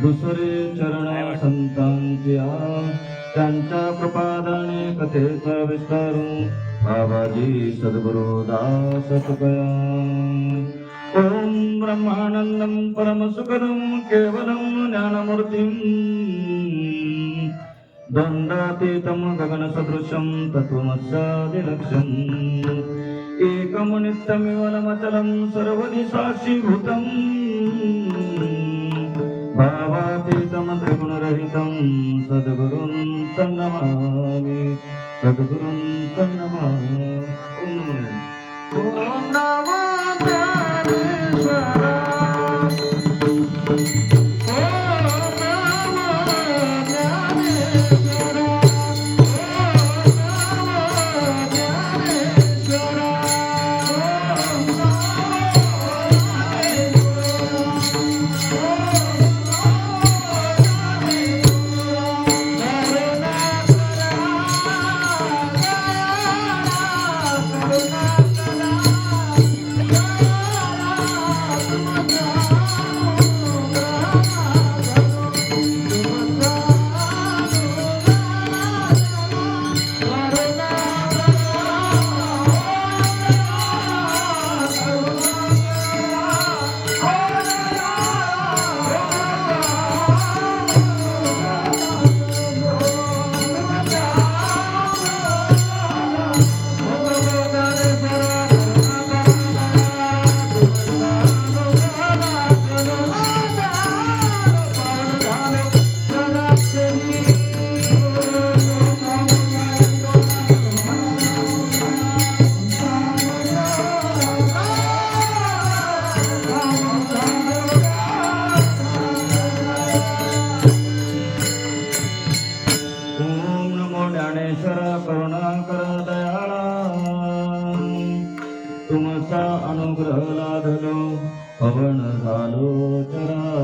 दुसरे चरण संतांच्या त्यांच्या कृपादाने कथेचा विस्तारू बाबाजी सद्गुरु दास तुकया ओम ब्रह्मानंदं परमसुखदं केवलं ज्ञानमूर्तिं द्वंद्वातीतं गगनसदृशं तत्त्वमस्यादिलक्ष्यम् एकं नित्यमिवलमचलं सर्वदि साक्षीभूतम् भावातीतं त्रिगुणरहितं सद्गुरुं तन्नमामि सद्गुरुं तन्नमामि ओम नमो ज्ञानेश्वराय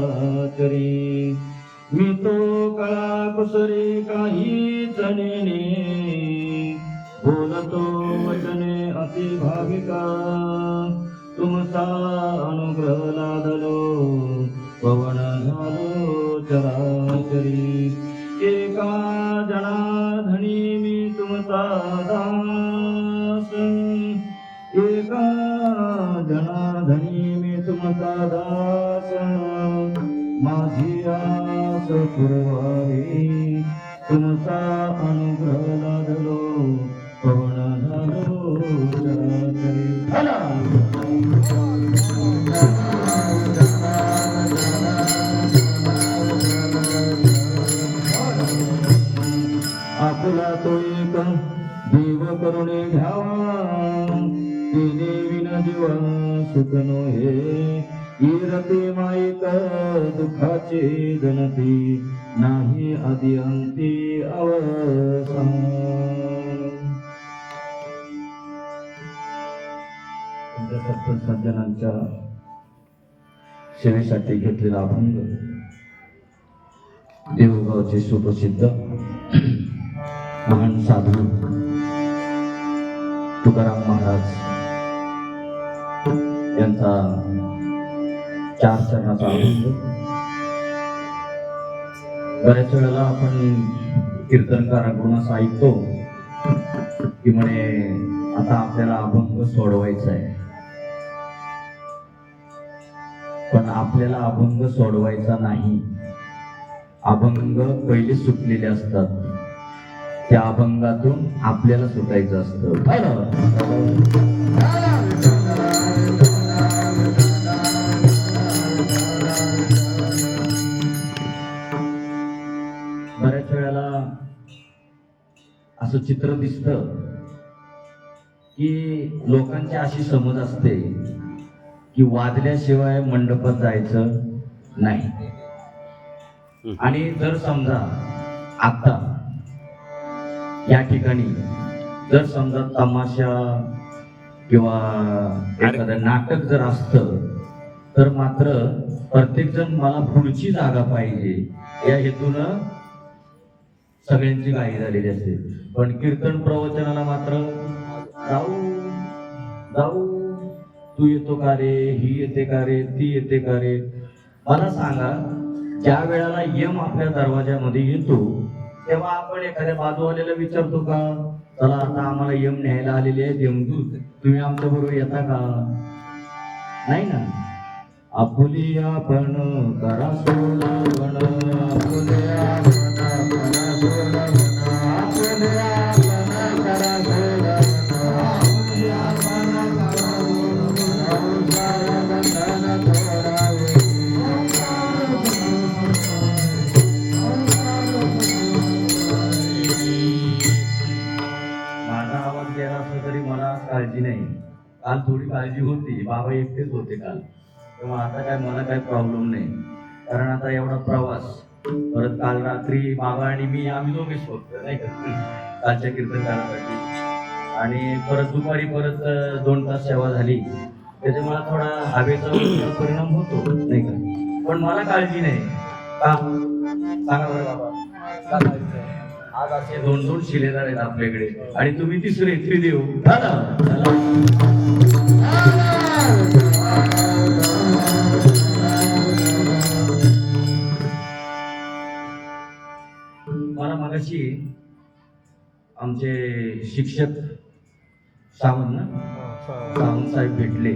चराचरी मी तो कळा कुसरी काहीच नेणे बोलतो वचने अति भाविका तुमचा अनुग्रह लादलो पवन झालो चराचरी एका जनार्दनी मी तुमचा दास एका जनार्दनी मी तुमचा दास माझी आस पुरवावी तुमचा अनुग्रह लादलो पवन झालो चराचरी आपुला तो एक देव करुणे घ्यावा तिने विन जीव सुख नोहे इरते माईक दुःखाचे गणती नाही आदि अंती अवसान सज्जनांच्या सेवेसाठी घेतलेला अभंग देवगावचे सुप्रसिद्ध महान साधू तुकाराम महाराज यांचा 4 चरणाचा अभंग. बऱ्याच वेळेला आपण कीर्तनकाराकडून असं ऐकतो की म्हणे आता आपल्याला अभंग सोडवायचा आहे, पण आपल्याला अभंग सोडवायचा नाही. अभंग पहिले सुटलेले असतात, त्या अभंगातून आपल्याला सुटायचं असतं. बऱ्याच वेळेला असं चित्र दिसतं की लोकांची अशी समज असते की वाजल्याशिवाय मंडपात जायचं नाही. आणि जर समजा आता या ठिकाणी जर समजा तमाशा किंवा एखादं नाटक जर असतं तर मात्र प्रत्येक जण मला पुढची जागा पाहिजे या हेतून सगळ्यांची घाई झालेली असते. पण कीर्तन प्रवचनाला मात्र जाऊ जाऊ तू येतो का रे, ही येते का रे, ती येते का रे. मला सांगा, ज्या वेळेला यम आपल्या दरवाजामध्ये येतो तेव्हा आपण एखाद्या बाजूवाल्याला विचारतो का, चला आता आम्हाला यम न्यायला आलेले आहे देवदूत, तुम्ही आमच्या बरोबर येता का? नाही ना. आपुली आपण करा सोडवण, आपुली आपण करा सोडवण, आपुली आपण करा सोडवण, आपुली आपण करा सोडवण, बंधन तोडावे. माझा आवाज गेला असला तरी मला काळजी नाही. काल थोडी काळजी होती, बाबा एकटेच होते काल, तेव्हा आता काय मला काय प्रॉब्लेम नाही. कारण आता एवढा प्रवास, परत काल रात्री बाबा आणि मी आम्ही दोघेच फक्त नाही का कालच्या कीर्तनासाठी, आणि परत दुपारी परत 2 तास सेवा झाली, त्याच्यामुळे थोडा हवेचा परिणाम होतो नाही का. पण मला काळजी नाही का, सांगा बरं बाबा का काळजी? आज असे 2-2 शिलेदार आहेत आपल्याकडे आणि तुम्ही तिसरे त्रिदेव. मला मगाशी आमचे शिक्षक सावंत साहेब भेटले.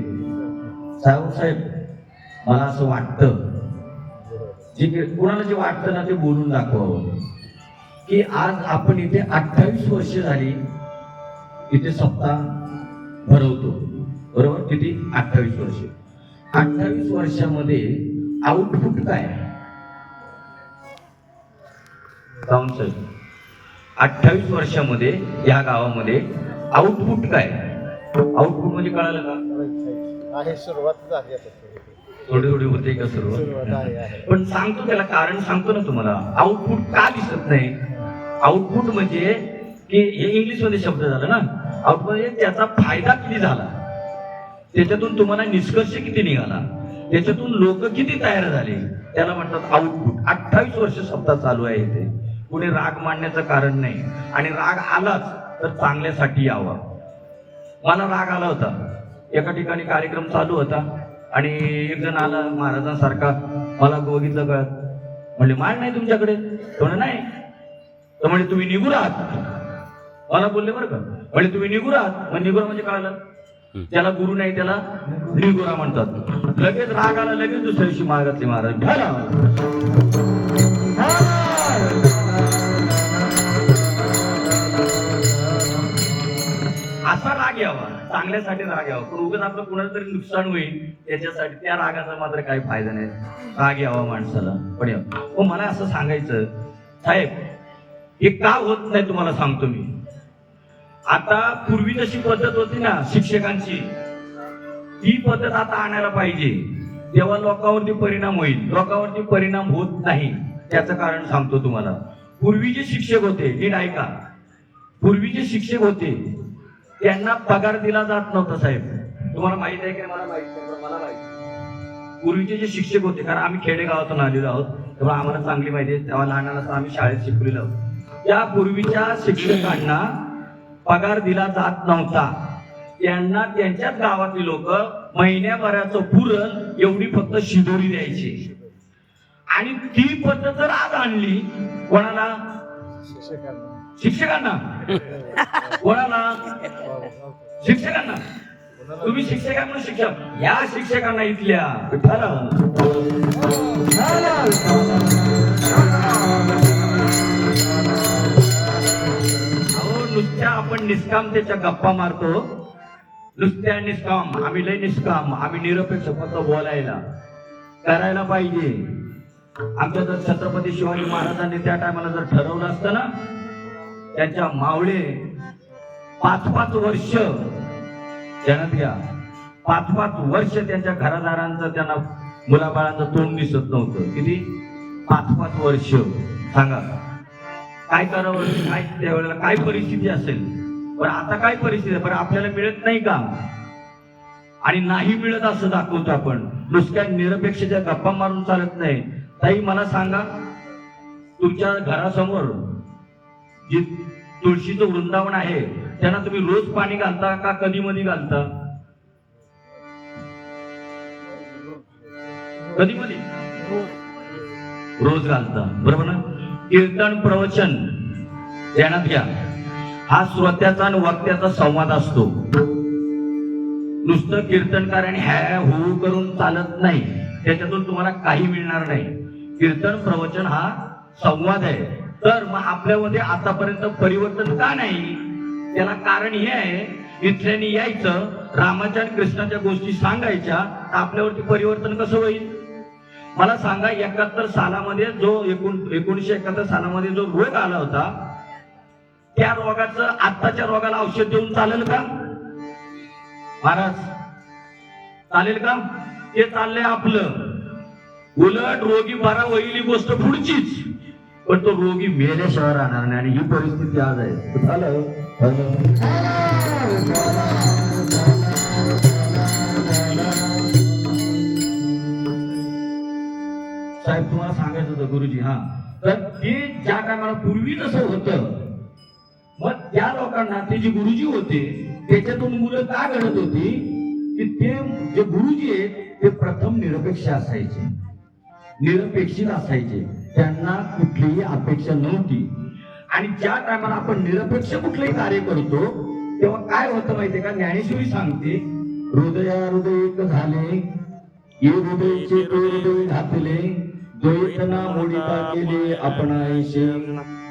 सावंत साहेब, मला असं वाटतं जे कोणाला जे वाटतं ना ते बोलून दाखवावं की आज आपण इथे 28 वर्ष झाली इथे सप्ताह भरवतो, बरोबर? किती? 28 वर्ष. 28 वर्षामध्ये आउटपुट काय? सावंत साहेब, 28 वर्षामध्ये या गावामध्ये आउटपुट काय? आउटपुट म्हणजे कळालं का? आहे, सुरुवात झाली आता, थोडी थोडी होते का सुरुवात? पण सांगतो त्याला कारण सांगतो ना तुम्हाला. आउटपुट का दिसत नाही? आउटपुट म्हणजे की हे इंग्लिश मध्ये शब्द झाला ना. आउटपुट म्हणजे त्याचा फायदा किती झाला, त्याच्यातून तुम्हाला निष्कर्ष किती निघाला, त्याच्यातून लोक किती तयार झाले, त्याला म्हणतात आउटपुट. 28 वर्ष सप्ताह चालू आहे इथे. कुणी राग मांडण्याचं कारण नाही, आणि राग आलाच तर चांगल्यासाठी यावा. मला राग आला होता, एका ठिकाणी कार्यक्रम चालू होता आणि एक जण आला महाराजांसारखा, मला बघितलं कळत, म्हणले माळ नाही तुमच्याकडे? तो नाही. तर म्हणजे तुम्ही निघून आहात, मला बोलले बरं का, म्हणजे तुम्ही निघून आहात. मग निगुरा म्हणजे कळालं, त्याला गुरु नाही त्याला निगुरा म्हणतात. लगेच राग आला, लगेच दुसऱ्या दिवशी मार्गातले महाराज असा राग यावा, चांगल्यासाठी राग यावा. पण उगाच आपलं कुणाला तरी नुकसान होईल त्याच्यासाठी त्या रागाचा मात्र काही फायदा नाही. राग यावा माणसाला. पण मग मला असं सांगायचं साहेब, हे का होत नाही तुम्हाला सांगतो मी. आता पूर्वी जशी पद्धत होती ना शिक्षकांची, ती पद्धत आता आणायला पाहिजे, तेव्हा लोकांवरती परिणाम होईल. लोकांवरती परिणाम होत नाही त्याचं कारण सांगतो तुम्हाला. पूर्वी जे शिक्षक होते, नीट ऐका, पूर्वी जे शिक्षक होते त्यांना पगार दिला जात नव्हता साहेब. तुम्हाला माहित आहे की मला माहित नाही, मला माहिती. पूर्वीचे जे शिक्षक होते, कारण आम्ही खेडेगावातून आलेलो आहोत तेव्हा आम्हाला चांगली माहिती आहे, तेव्हा लहान असताना आम्ही शाळेत शिकलेलो आहोत. त्या पूर्वीच्या शिक्षकांना पगार दिला जात नव्हता. त्यांना त्यांच्याच गावातली लोक महिन्याभराचं पुरण एवढी फक्त शिदोरी द्यायची. आणि ती पद्धत जर आज आणली, कोणाला? शिक्षकांना. कोणाला? शिक्षकांना. तुम्ही शिक्षकांना शिक्षक, या शिक्षकांना इथल्या नुसत्या आपण निष्कामतेच्या गप्पा मारतो, नुसत्या निष्काम, आम्ही लय निष्काम, आम्ही निरपेक्ष फक्त बोलायला करायला पाहिजे. आमच्या जर छत्रपती शिवाजी महाराजांनी त्या टायमाला जर ठरवलं असतं ना, त्यांच्या मावळे 5-5 वर्ष ध्यानात घ्या, 5-5 वर्ष त्यांच्या घरादारांचं, त्यांना मुलाबाळांचं तोंड दिसत नव्हतं. किती? 5-5 वर्ष. सांगा काय करावं, काय त्यावेळेला काय परिस्थिती असेल. पण आता काय परिस्थिती आहे? बरं आपल्याला मिळत नाही का? आणि नाही मिळत असं दाखवतो आपण. नुसत्या निरपेक्षच्या गप्पा मारून चालत नाही. ताई मला सांगा, तुमच्या घरासमोर जे तुळशीचं वृंदावन आहे त्यांना तुम्ही रोज पाणी घालता का कधी मधी घालता? कधी मधी रोज घालता, बरोबर ना? कीर्तन प्रवचन ध्यानात घ्या, हा श्रोत्याचा आणि वक्त्याचा संवाद असतो. नुसतं कीर्तनकार आणि हॅ हो करून चालत नाही, त्याच्यातून तुम्हाला काही मिळणार नाही. कीर्तन प्रवचन हा संवाद आहे. तर मग आपल्यामध्ये आतापर्यंत परिवर्तन का नाही? त्याला कारण हे आहे, इथल्यानी यायचं, रामाच्या आणि कृष्णाच्या गोष्टी सांगायच्या, आपल्यावरती परिवर्तन कसं होईल? मला सांगा, 71 सालामध्ये जो 1971 सालामध्ये जो रोग आला होता, त्या रोगाचं आत्ताच्या रोगाला औषध देऊन चालेल का महाराज? चालेल का? ते चाललंय आपलं. उलट रोगी बरा होईल ही गोष्ट पुढचीच, पण तो रोगी मेल्याशिवाय राहणार नाही. आणि ही परिस्थिती आज आहे. साहेब तुम्हाला सांगायचं होतं गुरुजी, हा तर ते ज्या टायमाला पूर्वी जसं होतं, मग त्या लोकांना ते जे गुरुजी होते त्याच्यातून मुलं का घडत होती की ते जे गुरुजी आहेत ते प्रथम निरपेक्ष असायचे, निरपेक्षित असायचे, त्यांना कुठलीही अपेक्षा नव्हती. आणि ज्या टायमाला आपण निरपेक्ष कुठलंही कार्य करतो तेव्हा काय होतं माहितीये का? ज्ञानेश्वरी सांगते, हृदया हृदय एक झाले, ये हृदयचे तो हृदय घातले, द्वैतना मोडिता केले आपणाईशे.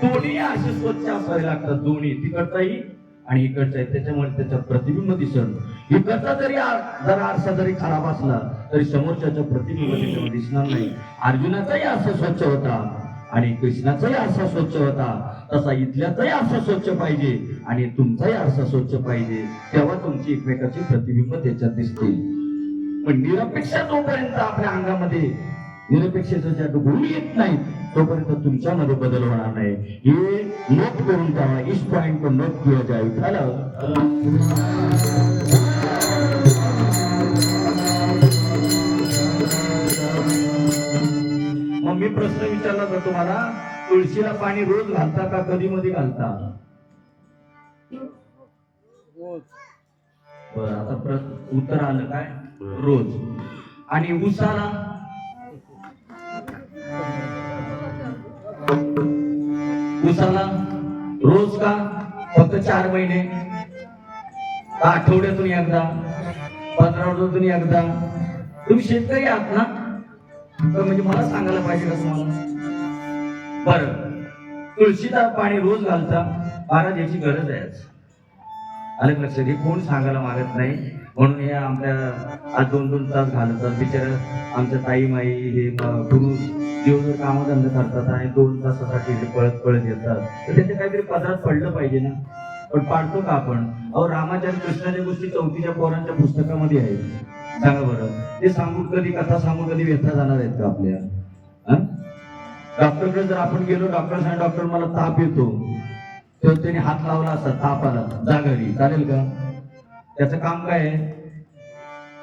दोन्ही असे स्वच्छ असावे लागतात, दोन्ही, तिकडचाही आणि इकडचाही. त्याच्यामुळे त्याचं प्रतिबिंब दिसत. इकडचा जरी जरा आरसा जरी खराब असला तरी समोरच्याचं प्रतिबिंब त्याच्यामध्ये दिसणार नाही. अर्जुनाचाही आरसा स्वच्छ होता आणि कृष्णाचाही आरसा स्वच्छ होता, तसा इथल्याचाही आरसा स्वच्छ पाहिजे आणि तुमचाही आरसा स्वच्छ पाहिजे. तेव्हा तुमची एकमेकाची प्रतिबिंब त्याच्यात दिसतील. पण निरपेक्ष जोपर्यंत आपल्या अंगामध्ये निरपेक्षेचं ज्या गुण येत नाही तोपर्यंत तुमच्यामध्ये बदल होणार नाही. हे नोट करून ठेवा. इस पॉइंट को नोट किया जाए. मग मी प्रश्न विचारला होता तुम्हाला, तुळशीला पाणी रोज घालता का कधी मध्ये घालता? बरं, आता उत्तर आलं काय? रोज. आणि उसाला? उसाला रोज का फक्त 4 महिने? आठवड्यातून एकदा, 15 दिवसातून एकदा? तुम्ही शेतकरी आहात ना, तर म्हणजे मला सांगायला पाहिजे का तुम्हाला? बरं, तुळशीला पाणी रोज घालता, महाराज याची गरज आहे. अलग लक्षात घे, कोण सांगायला मागत नाही, म्हणून हे आमच्या आज 2-2 तास घालतात बिचारा आमच्या ताई माई. हे गुरु दिवसभर कामधंदे करतात आणि 2 तासासाठी पळत पळत येतात, तर त्याचे काहीतरी पदरात पडलं पाहिजे ना. पण पाडतो का आपण? अहो, रामाच्या आणि कृष्णाच्या गोष्टी 4थीच्या पोरांच्या पुस्तकामध्ये आहे. सांगा बरं, ते सांगून कधी कथा सांगून कधी व्यथा जाणार आहेत का आपल्या? डॉक्टरकडे जर आपण गेलो, डॉक्टर सांग डॉक्टर मला ताप येतो, तर त्याने हात लावला असता, ताप आला, जा घरी, चालेल का? त्याचं काम काय आहे?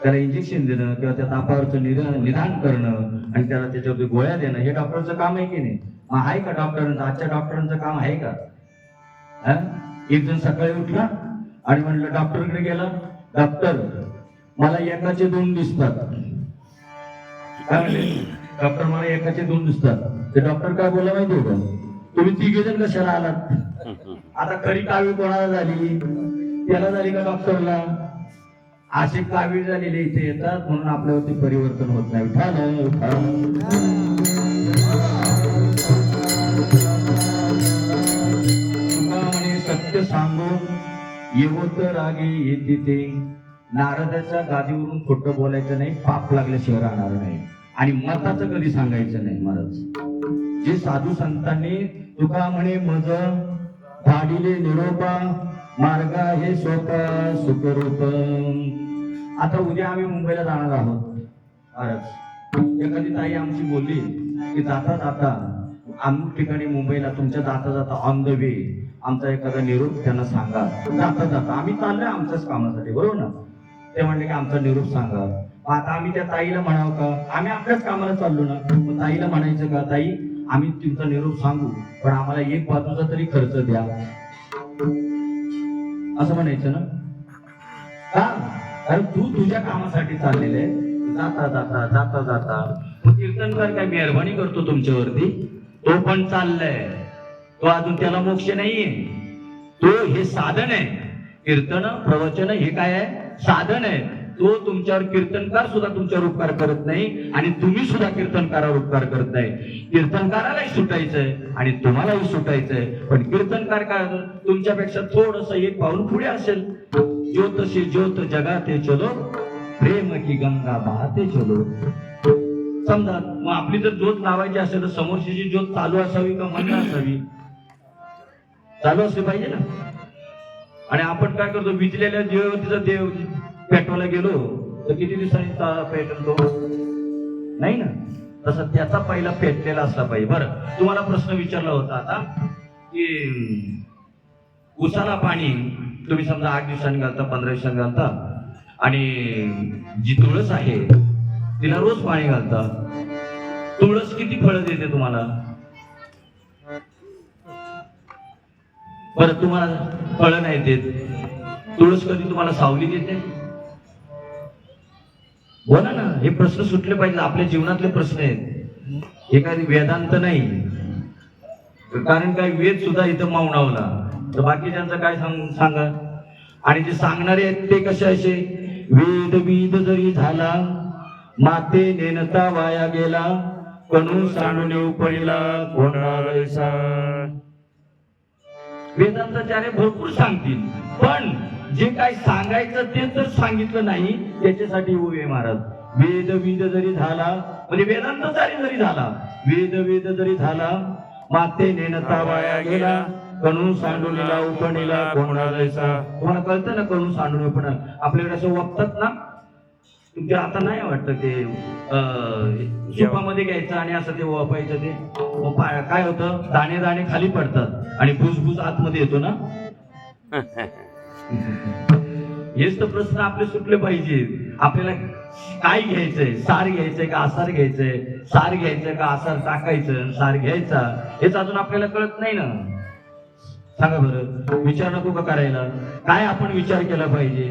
त्याला इंजेक्शन देणं किंवा त्या तापावरचं निदान करणं आणि त्याला त्याच्यावरती गोळ्या देणं, हे डॉक्टरचं काम आहे की नाही? मग आहे का डॉक्टरांचं? आजच्या डॉक्टरांचं काम आहे का? एक जण सकाळी उठला आणि म्हणलं, डॉक्टरकडे गेला, डॉक्टर मला एकाचे 2 दिसतात. काय म्हणले? डॉक्टर मला एकाचे 2 दिसतात. ते डॉक्टर काय बोलला माहितीये का? तुम्ही 3 जण कशाला आलात? आता खरी कावीळ कोणाला झाली? त्याला झाली का डॉक्टरला? असे कावीळ झालेले इथे येतात, म्हणून आपल्यावरती परिवर्तन होत नाही. तुका म्हणे सत्य सांगून येवत रागे येते ते. नारदाच्या गादीवरून खोटं बोलायचं नाही, पाप लागल्याशिवाय राहणार नाही. आणि मताचं कधी सांगायचं नाही. महाराज जे साधू संतांनी तुका म्हणे मज धाडिले निरोपा मार्गा हे स्वतः सुखरूप. आता उद्या आम्ही मुंबईला जाणार आहोत. महाराज एखादी ताई आमची बोलली की जाता जाता अमुक ठिकाणी मुंबईला तुमच्या जाता जाता ऑन द वे आमचा एखादा निरोप त्यांना सांगा. जाता जाता आम्ही चाललोय आमच्याच कामासाठी, बरोबर ना? ते म्हणले की आमचा निरोप सांगा. आता आम्ही त्या ताईला म्हणावं का? आम्ही आपल्याच कामाला चाललो ना, मग ताईला म्हणायचं का, ताई आम्ही तुमचा निरोप सांगू पण आम्हाला 1 बाजूचा तरी खर्च द्या, असं म्हणायचं ना? का? कारण तू तुझ्या कामासाठी चाललेलं आहे. जाता जाता जाता जाता मग कीर्तनकार काय मेहरबानी करतो तुमच्यावरती? तो पण चाललाय, तो अजून त्याला मोक्ष नाहीये. तो हे साधन आहे. कीर्तन प्रवचन हे काय आहे? साधन आहे. तो तुमच्यावर कीर्तनकार सुद्धा तुमच्यावर उपकार करत नाही आणि तुम्ही सुद्धा कीर्तनकारावर उपकार करत नाही. कीर्तनकारालाही सुटायचंय आणि तुम्हालाही सुटायचंय, पण कीर्तनकार काय तुमच्यापेक्षा थोडस 1 पाऊल पुढे असेल. ज्योतशी ज्योत जगाते चलो, प्रेम की गंगा बहाते चलो. समजा मग आपली जर ज्योत लावायची असेल तर समोरची ज्योत चालू असावी का बंद असावी? चालू असली पाहिजे ना. आणि आपण काय करतो, विजलेल्या ज्योतीचा देव पेटवायला गेलो तर किती दिवसांनी पेटतो? नाही ना. तसं त्याचा पहिला पेटलेला असला पाहिजे. बरं, तुम्हाला प्रश्न विचारला होता आता की उसाला पाणी तुम्ही समजा 8 दिवसांनी घालता, 15 दिवसांनी घालता, आणि जी तुळस आहे तिला रोज पाणी घालता. तुळस किती फळं देते तुम्हाला? बरं, तुम्हाला फळं नाही देत, तुळस कधी तुम्हाला सावली देते? बोला ना, हे प्रश्न सुटले पाहिजे. आपल्या जीवनातले प्रश्न आहेत हे. काही वेदांत नाही, कारण काय वेद सुद्धा इथं मावणावला, तर बाकीच्यांचं काय सांगा. आणि जे सांगणारे आहेत ते कसे असे? वेद विद जरी झाला माते नेनता वाया गेला, कणू सांडून उपळीला कोणाला. वेदांताचार्य भरपूर सांगतील, पण जे काय सांगायचं ते तर सांगितलं नाही, त्याच्यासाठी उभे महाराज. वेद विद जरी झाला म्हणजे वेदांताचार्य जरी झाला, वेद वेद जरी झाला माते नेनता वाया गेला, कणू सांडूनीला उपणीला कोणा जायचा. तुम्हाला कळतं ना कणू सांडून उपण? आपल्याकडे असं वागतात ना, तुमच्या आता नाही वाटतं ते सुपामध्ये घ्यायचं आणि असं ते वापायचं. ते काय होतं, दाणे दाणे खाली पडतात आणि भुसभुस आतमध्ये येतो ना. हेच तर प्रश्न आपले सुटले पाहिजे. आपल्याला काय घ्यायचंय, सार घ्यायचंय का आसार घ्यायचंय, सार घ्यायचंय का आसार टाकायचं, सार घ्यायचा हेच अजून आपल्याला कळत नाही ना. सांगा बरं, विचार नको का करायला? काय आपण विचार केला पाहिजे,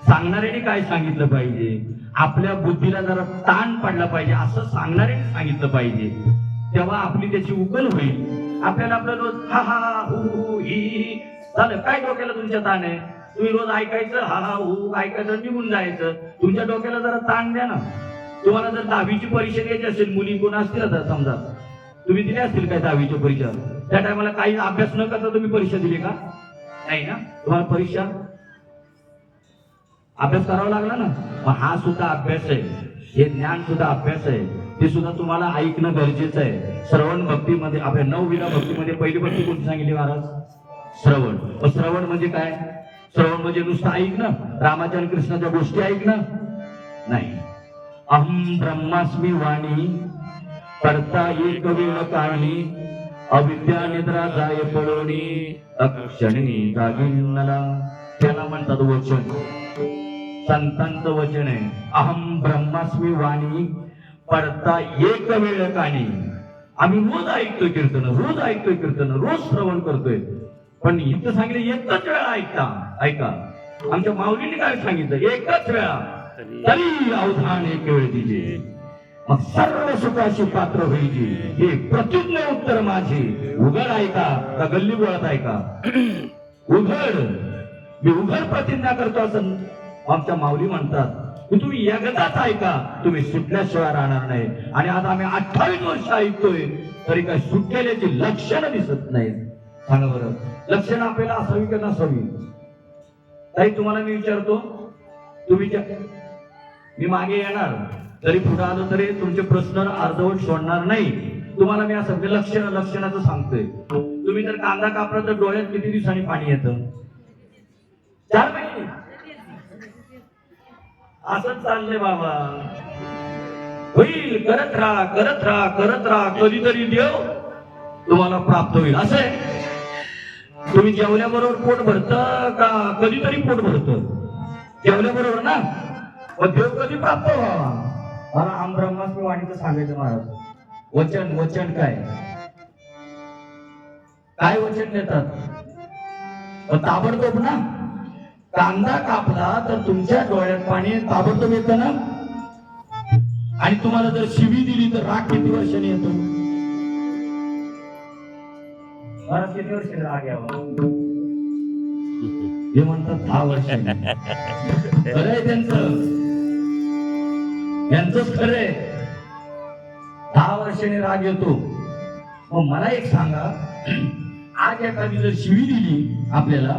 सांगणाऱ्याने काय सांगितलं पाहिजे, आपल्या बुद्धीला जरा ताण पडला पाहिजे असं सांगणाऱ्याने सांगितलं पाहिजे, तेव्हा आपली त्याची उकल होईल. आपल्याला आपलं रोज हा हा हु ही झालं. काय डोक्याला तुमच्या ताण आहे? तुम्ही रोज ऐकायचं हा हा हु ऐकायचं निघून जायचं. तुमच्या डोक्याला जरा ताण द्या ना. तुम्हाला जर 10वीची परीक्षा द्यायची असेल, मुली कोण असतील आता समजा, तुम्ही दिल्या असतील काय 10वीची परीक्षा? त्या टायमाला काही अभ्यास न करता तुम्ही परीक्षा दिली का? नाही ना. तुम्हाला परीक्षा अभ्यास करावा लागला ना. मग हा सुद्धा अभ्यास आहे, हे ज्ञान सुद्धा अभ्यास आहे, ते सुद्धा तुम्हाला ऐकणं गरजेचं आहे. श्रवण भक्तीमध्ये, आपल्या 9 वीरा भक्तीमध्ये पहिली भक्ती कोणती सांगितली महाराज? श्रवण. मग श्रवण म्हणजे काय? श्रवण म्हणजे नुसतं ऐकणं, रामाच्या आणि कृष्णाच्या गोष्टी ऐकणं नाही. अहम ब्रह्मास्मी वाणी करता एक वेळ काणी, अविद्या निद्रा जाय पळोनी, अक्षणी जागिनला. त्याला म्हणतात वचन. संतांचं वचन आहे, अहम ब्रह्मास्मी वाणी पडता एक वेळ काणी. आम्ही रोज ऐकतोय कीर्तन, रोज ऐकतोय कीर्तन, रोज श्रवण करतोय, पण इथं सांगितलं एकच वेळा ऐका. आमच्या माऊलीने काय सांगितलं? एकच वेळा, तरी अवधान एक वेळ दिजे, मग सर्व सुखाशी पात्र होईजी. हे प्रतिज्ञा उत्तर माझे. उघड ऐका का गल्ली बोळत ऐका? उघड. मी उघड प्रतिज्ञा करतो असं आमच्या माऊली म्हणतात की तुम्ही एकदाच ऐका, तुम्ही सुटल्याशिवाय राहणार नाही. आणि आता आम्ही 28 वर्ष ऐकतोय तरी काय सुटलेल्याची लक्षणं दिसत नाहीत. सांगा बरं, लक्षणं आपल्याला असावी का नसावी? ताई तुम्हाला मी विचारतो, तुम्ही मी मागे येणार तरी पुढे आलो तरी तुमचे प्रश्न अर्धवट सोडणार नाही. तुम्हाला मी असं लक्षणाचं सांगतोय. तुम्ही जर कांदा कापला तर डोळ्यात किती दिवसांनी पाणी येतं? 4 महिने. असंच चाललंय बाबा. होईल, करत राहा, कधीतरी देव तुम्हाला प्राप्त होईल. असं आहे. तुम्ही जेवल्याबरोबर पोट भरतं का कधीतरी पोट भरतं? जेवल्याबरोबर ना. मग देव कधी प्राप्त व्हावा? मला आम ब्रह्मास्मी वाणीचं सांगायचं महाराज. वचन काय वचन देतात? ताबडतोब ना. कांदा कापला तर तुमच्या डोळ्यात पाणी ताबडतोब येतं ना. आणि तुम्हाला जर शिवी दिली तर राग किती वर्षांनी येतो? महाराज किती वर्षांनी राग यावा? हे म्हणतात 10 वर्षांनी. खरंय त्यांचंच खरंय. 10 वर्षांनी राग येतो. मग मला एक सांगा, आज एखादी जर शिवी दिली आपल्याला,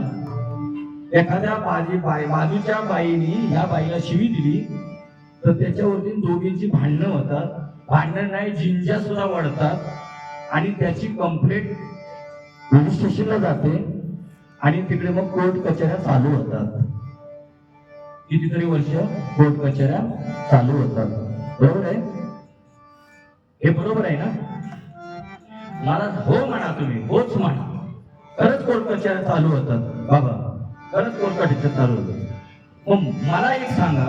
एखाद्या बाजूच्या बाईनी या बाईला शिवी दिली तर त्याच्यावरती दोघींची भांडणं होतात. भांडण नाही, जिंज्या सुद्धा वाढतात आणि त्याची कंप्लेंट पोलीस स्टेशनला जाते आणि तिकडे मग कोर्ट कचेऱ्या चालू होतात. कितीतरी वर्ष कोर्ट कचेऱ्या चालू होतात. बरोबर आहे? हे बरोबर आहे ना? मला हो म्हणा, तुम्ही होच म्हणा. खरंच कोर्ट कचेऱ्या चालू होतात बाबा, खरंच कोर्ट कचेऱ्या चालू होतात. मग मला एक सांगा,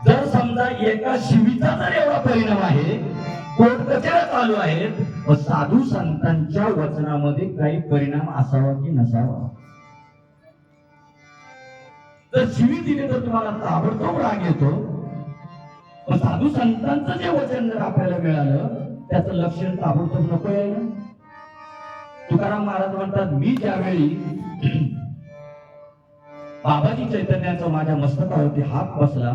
जर समजा एका शिवीचा जर एवढा परिणाम आहे, कोर्ट कचेऱ्या चालू आहेत, मग साधू संतांच्या वचनामध्ये काही परिणाम असावा की नसावा? जर शिवी दिली तर तुम्हाला ताबडतोब राग येतो, मग साधू संतांचं जे वचन जर आपल्याला मिळालं त्याचं लक्षण ताबडतोब नको यायला? तुकाराम महाराज म्हणतात, मी ज्यावेळी बाबाजी चैतन्याचा माझ्या मस्तकावरती हात बसला,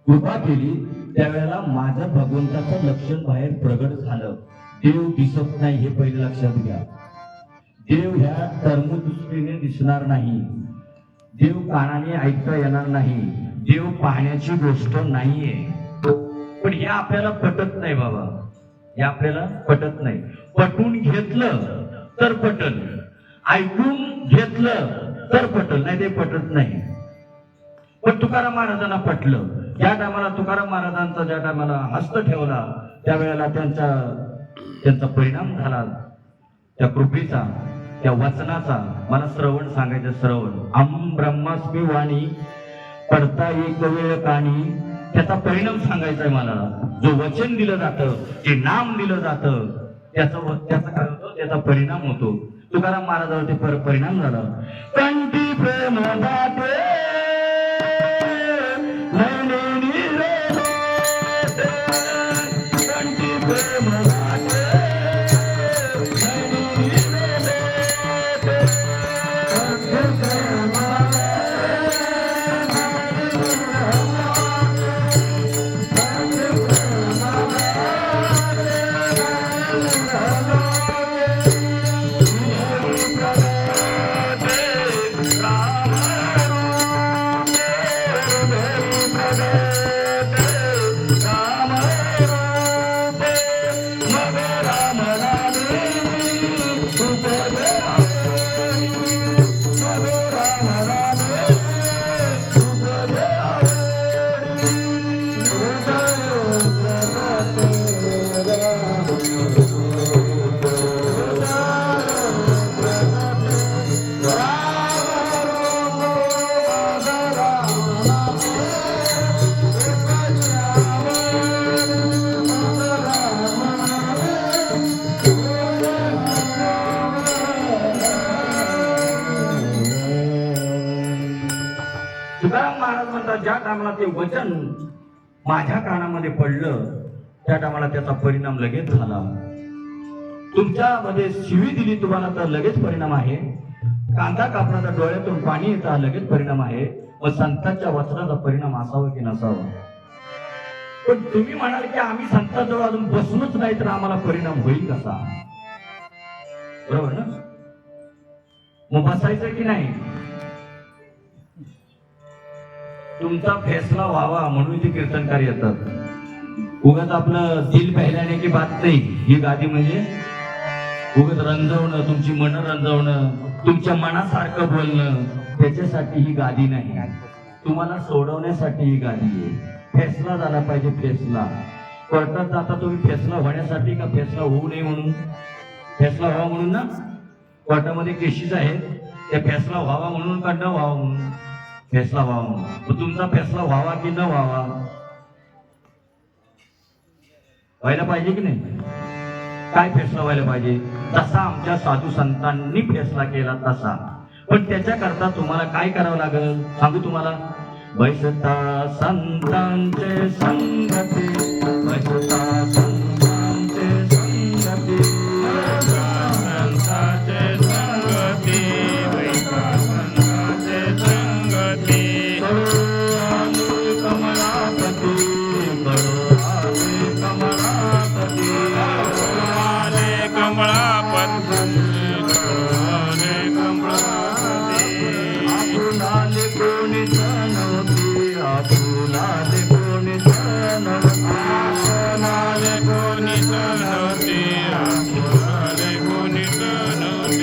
कृपा केली, त्यावेळेला माझं भगवंताचं लक्षण बाहेर प्रगट झालं. देव दिसत नाही हे पहिले लक्षात घ्या. देव ह्या कर्मदृष्टीने दिसणार नाही, देव कानाने ऐकता येणार नाही, देव पाहण्याची गोष्ट नाहीये. पण हे आपल्याला पटत नाही बाबा, हे आपल्याला पटत नाही. पटून घेतलं तर पटल, ऐकून घेतलं तर पटल, नाही ते पटत नाही. पण तुकाराम महाराजांना पटलं. ज्या टायमाला तुकाराम महाराजांचा ज्या टायमाला हस्त ठेवला त्यावेळेला त्यांचा परिणाम झाला, त्या कृपेचा, त्या वचनाचा. मला श्रवण सांगायचं. श्रवण अम ब्रह्मास्मी वाणी पडता एक वेळ कानी त्याचा परिणाम सांगायचा आहे मला. जो वचन दिलं जातं, जे नाम दिलं जातं, त्याचा काय होतो, त्याचा परिणाम होतो. तुकाराम महाराजावरती परिणाम झाला. कंठी प्रेम दाते नैनेनी रोते, कंठी प्रेम दाते नैनेनी रोते, कंठी प्रेम तुकाराम महाराज म्हणतात, ज्या टायमाला ते वचन माझ्या कानामध्ये पडलं त्या टायमाला त्याचा परिणाम लगेच झाला. तुमच्यामध्ये शिवी दिली तुम्हाला तर लगेच परिणाम आहे. कांदा कापण्याचा डोळ्यातून पाणी येतं लगेच परिणाम आहे. व संतांच्या वचनाचा परिणाम असावा की नसावा. पण तुम्ही म्हणाल की आम्ही संतांजवळ अजून बसूनच नाही तर आम्हाला परिणाम होईल कसा? बरोबर ना? मग बसायचं की नाही? तुमचा फैसला व्हावा म्हणून ते कीर्तनकार येतात. उगाच आपलं दिल पहिल्याने की बात नाही. ही गादी म्हणजे उगाच रंजवणं, तुमची मन रंजवणं, तुमच्या मनासारखं बोलणं, त्याच्यासाठी ही गादी नाही. तुम्हाला सोडवण्यासाठी ही गादी आहे. फैसला झाला पाहिजे. फैसला कोर्टात जाता तुम्ही फैसला होण्यासाठी का फैसला होऊ नये म्हणून? फैसला व्हावा म्हणून ना. कोर्टामध्ये केसेस आहेत, त्या फैसला व्हावा म्हणून का न व्हावा म्हणून? फैसला व्हावा म्हणून. तुमचा फैसला व्हावा की न व्हावा? व्हायला पाहिजे की नाही? काय फैसला व्हायला पाहिजे? तसा आमच्या साधू संतांनी फैसला केला तसा. पण त्याच्याकरता तुम्हाला काय करावं लागेल सांगू तुम्हाला. बैसता संतांचे संगती, बैसता संतांचे संगती, संतांचे संगती, बैसता संतांचे संगती, कमलापती, आले कमलापती, आले कमलापती, आले कमलापती, आपुलाले कोणी सनवती, आपुलाले कोणी सनवती, आपुलाले कोणी सनवती, आपुलाले कोणी सनवती,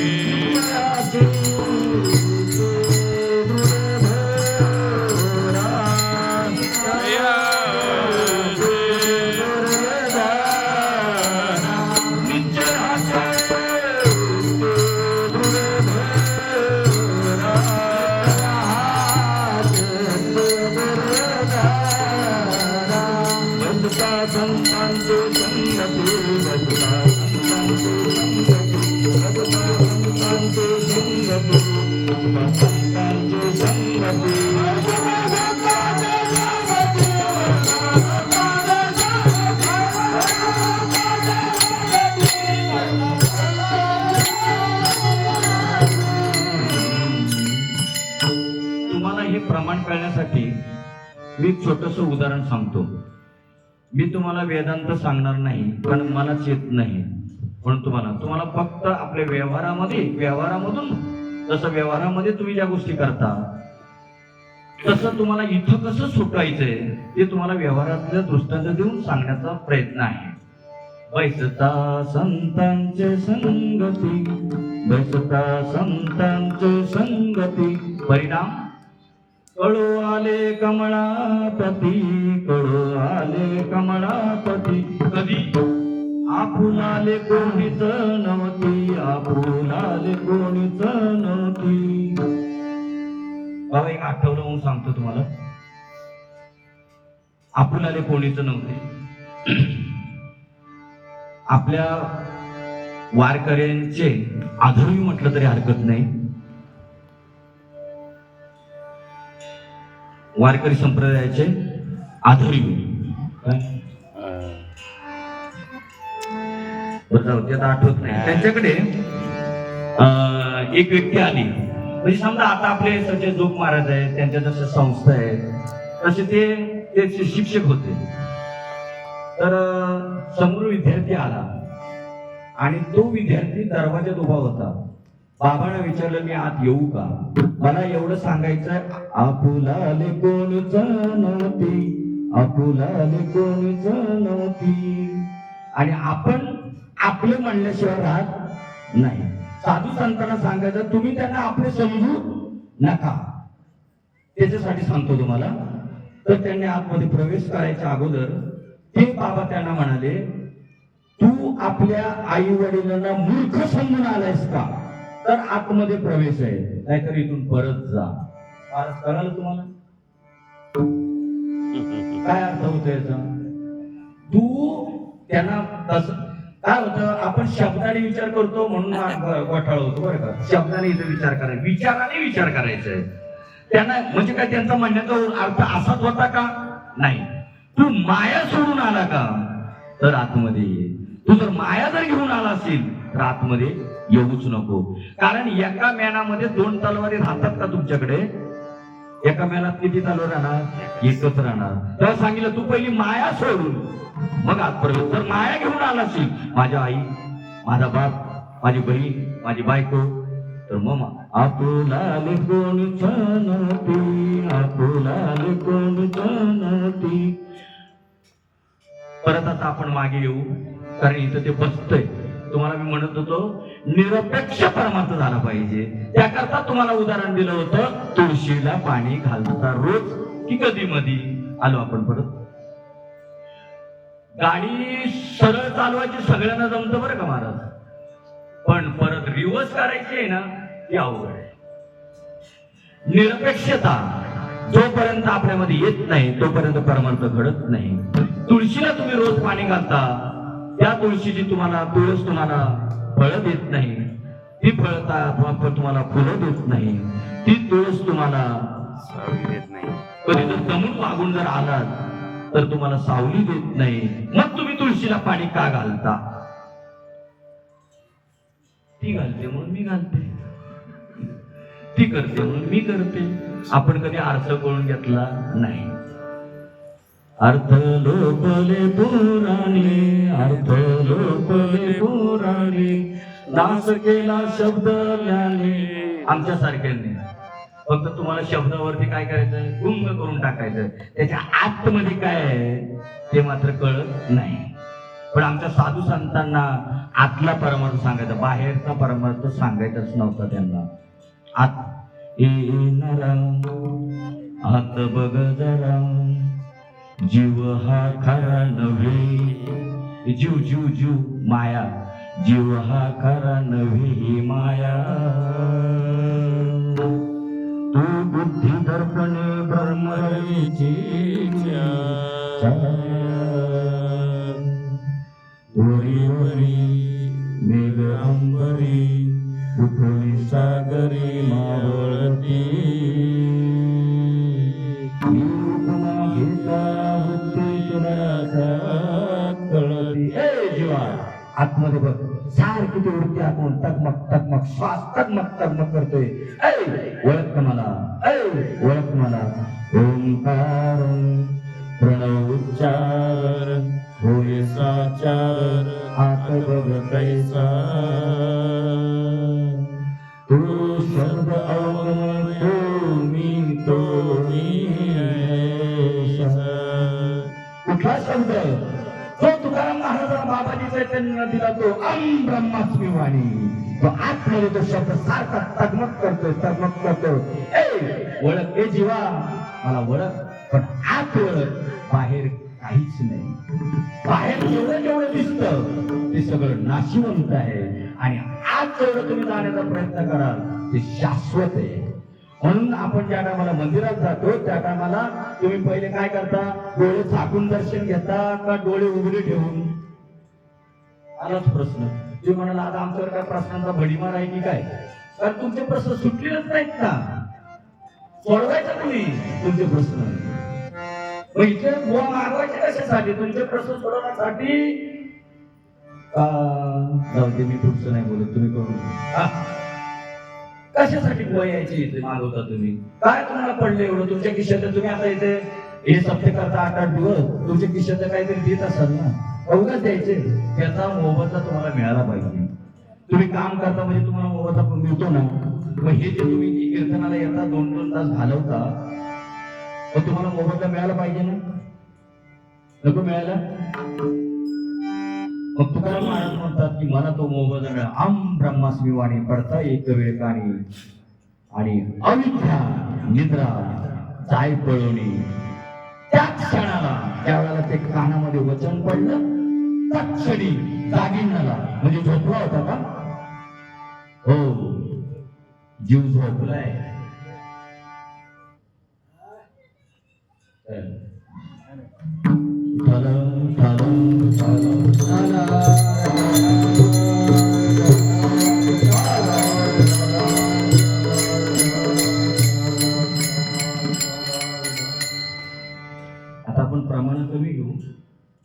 तुम्हाला हे प्रमाण कळण्यासाठी मी एक छोटंसं उदाहरण सांगतो. मी तुम्हाला वेदांत सांगणार नाही, पण मलाच येत नाही म्हणून तुम्हाला फक्त आपल्या व्यवहारामधून जसं व्यवहारामध्ये तुम्ही ज्या गोष्टी करता तसं तुम्हाला इथं कसं सुटायचंय ते तुम्हाला व्यवहारातल्या दृष्टांत देऊन सांगण्याचा प्रयत्न आहे. बैसता संतांचे संगती, बैसता संतांचे संगती, परिणाम कळो आले कमळापती, कळो आले कमळापती, कधी आपुलाले कोणीच नव्हती, आपुलाले कोणीच नव्हती. बाबा एक आठवलं म्हणून सांगतो तुम्हाला. आपुलाले कोणीच नव्हते. आपल्या वारकऱ्यांचे आधर्मी म्हटलं तरी हरकत नाही. वारकरी संप्रदायाचे आधर्मी जाऊ ते आता आठवत नाही. त्यांच्याकडे एक व्यक्ती आली, म्हणजे समजा आता आपले सचे जोग महाराज आहेत, त्यांच्या जशा संस्था आहेत तसे ते शिक्षक होते. तर समोर विद्यार्थी आला आणि तो विद्यार्थी दरवाजात उभा होता. बाबांना विचारलं, मी आत येऊ का? मला एवढं सांगायचं, आपुलाले कोण जाणवती, आपुलाले कोण जाणवती. आणि आपण आपलं म्हणल्याशिवाय राहत नाही. साधू संतांना सांगायचं, तुम्ही त्यांना आपले समजू नका. त्याच्यासाठी सांगतो तुम्हाला. तर त्यांनी आतमध्ये प्रवेश करायच्या अगोदर ते बाबा त्यांना म्हणाले, तू आपल्या आई वडिलांना मूर्ख समजून आलायस का? तर आतमध्ये प्रवेश आहे, नाहीतर इथून परत जा. कळालं तुम्हाला काय अर्थ होतो याचा? तू त्यांना तसं काय होतं, आपण शब्दाने विचार करतो म्हणून घोटाळा होतो बरं का. शब्दाने इथे विचार करायचा, विचाराने विचार करायचा आहे त्यांना. म्हणजे काय त्यांचा म्हणण्याचा अर्थ असाच होता का? नाही. तू माया सोडून आला का? तर आतमध्ये ये. तू जर माया जर घेऊन आला असेल तर आतमध्ये येऊच नको. कारण एका मेणामध्ये 2 तलवारी राहतात का तुमच्याकडे? एका मेणात किती तलवार राहणार? एकच राहणार. तेव्हा सांगितलं, तू पहिली माया सोडून मग आत प्रवेश. जर माया घेऊन आला असेल, माझ्या आई, माझा बाप, माझी बहीण, माझी बायको, तर मग आपुलाले कोण जाणती, आपुलाले कोण जाणती. परत आता आपण मागे येऊ, कारण इथं ते बसतंय. तुम्हाला मी म्हणत होतो निरपेक्ष परमार्थ झाला पाहिजे. त्याकरता तुम्हाला उदाहरण दिलं होतं, तुळशीला पाणी घालता रोज की कधी मधी. आलो आपण परत. गाडी सरळ चालवायची सगळ्यांना जमतं बरं का महाराज, पण परत रिव्हर्स करायची आहे ना, ती अवघड आहे. निरपेक्षता जोपर्यंत आपल्यामध्ये येत नाही तोपर्यंत परमार्थ घडत नाही. तुळशीला तुम्ही रोज पाणी घालता, त्या तुळशीची तुम्हाला तुळस तुम्हाला फळं देत नाही, ती फळता तुम्हाला फुलं देत नाही, ती तुळस तुम्हाला सावली देत नाही. कधी जर दमून वागून जर आलात तर तुम्हाला सावली देत नाही. मग तुम्ही तुळशीला पाणी का घालता? ती घालते म्हणून मी घालते, ती करते म्हणून मी करते. आपण कधी अर्थ कळून घेतला नाही. अर्थ लोपले पुराणे, अर्थ लोपले पुराणे, नाश केला शब्द ज्ञाने. आमच्या सारख्यांनी फक्त तुम्हाला शब्दावरती काय करायचंय, गुंग करून टाकायचं, त्याच्या आतमध्ये काय आहे ते मात्र कळत नाही. पण आमच्या साधू संतांना आतला परमार्थ सांगायचा, बाहेरचा परमार्थ सांगायचाच नव्हता त्यांना. आत येणारा आत बघ जरा, जीव हा खरा नव्हे, जीव जीव जीव माया, जीव हा खरा नव्हे ही माया. तू बुद्धी दर्पणे ब्रह्मरीची वरी वरी मेघ अंबरी, उठोली सागरी मावळती. आतमध्ये बघ, सारखी ती वृत्ती आतून तगमग तगमग, श्वास तगमग तगमग करतोय. ओळख मला, ओळख मला. ओंकार प्रणव उच्चार, होय साचार, आत बघ कैसा. तू शब्द अवगम, तो मी, तो मी. कुठला शब्द? जो तुकाराम महाराजांना बाबाजी चैतन्य दिला, तो अम ब्रह्मास्मी वाणी. तो आतमध्ये तो शब्द सारखा तगमग करतोय, तगमग करतोय. ओळख ए जीवा, मला ओळख, पण आत ओळख. बाहेर काहीच नाही. बाहेर जेवढं जेवढं दिसतं ते सगळं नाशिवंत आहे, आणि आत जेवढं तुम्ही जाण्याचा प्रयत्न कराल ते शाश्वत आहे. म्हणून आपण ज्या टायमाला मंदिरात जातो त्या टायमाला तुम्ही पहिले काय करता, डोळे झाकून दर्शन घेता का डोळे उघडे ठेवून? आलाच प्रश्न. जे म्हणाला आता आमच्यावर काय प्रश्नांचा भडीमार आहे की काय? कारण तुमचे प्रश्न सुटलेच नाहीत का? सोडवायचा तुम्ही तुमचे प्रश्न. मग इथे बुवा मागवायचे कशासाठी? तुमचे प्रश्न सोडवण्यासाठी. जाऊ दे, मी पुढचं नाही बोलत, तुम्ही करून कशासाठी बुवा यायचे इथे मागवता तुम्ही? काय तुम्हाला पडलं एवढं तुमच्या खिशात? तुम्ही आता इथे हे सप्ते करता 8-8 दिवस, तुमच्या खिशात काहीतरी देत असाल ना, अवघात द्यायचे. त्याचा मोबदला तुम्हाला मिळाला पाहिजे. तुम्ही काम करता म्हणजे तुम्हाला मोबदला मिळतो ना. मग हे जे तुम्ही कीर्तनाला येता 2-2 तास घालवता, मग तुम्हाला मोबदला मिळाला पाहिजे ना, नको मिळाला? मग तुकाराम महाराज म्हणतात की मला तो मोबदला मिळाला. आम ब्रह्मास्मी वाणी पडता एक वेळ कानी, आणि अविद्या निद्रा जाय पळवणी. त्या क्षणाला ज्या वेळेला ते कानामध्ये वचन पडलं, त्या क्षणी जागिन्नाला, म्हणजे झोपला होता का? हो, जीव झोपलाय. आता आपण प्रमाण कमी घेऊ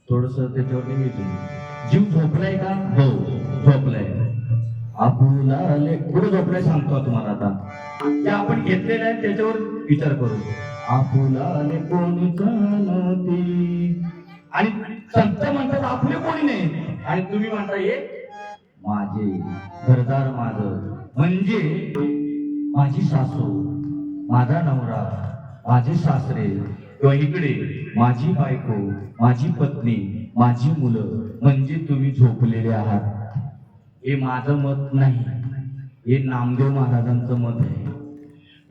थोडस, त्याच्यावरती मी जीव झोपलाय का? हो झोपलाय. आपुलाले कुठं झोपलाय सांगतो तुम्हाला. आता जे आपण घेतलेलं आहे त्याच्यावर विचार करू. आपुलाले कोणी जाणती, आणि संत म्हणतात आपले कोणी नाही, आणि तुम्ही म्हणता हे माझे घरदार, माझं म्हणजे माझी सासू, माझा नवरा, माझे सासरे, किंवा इकडे माझी बायको, माझी पत्नी, माझी मुलं, म्हणजे तुम्ही झोपलेले आहात. हे माझं मत नाही, हे नामदेव महाराजांचं मत आहे.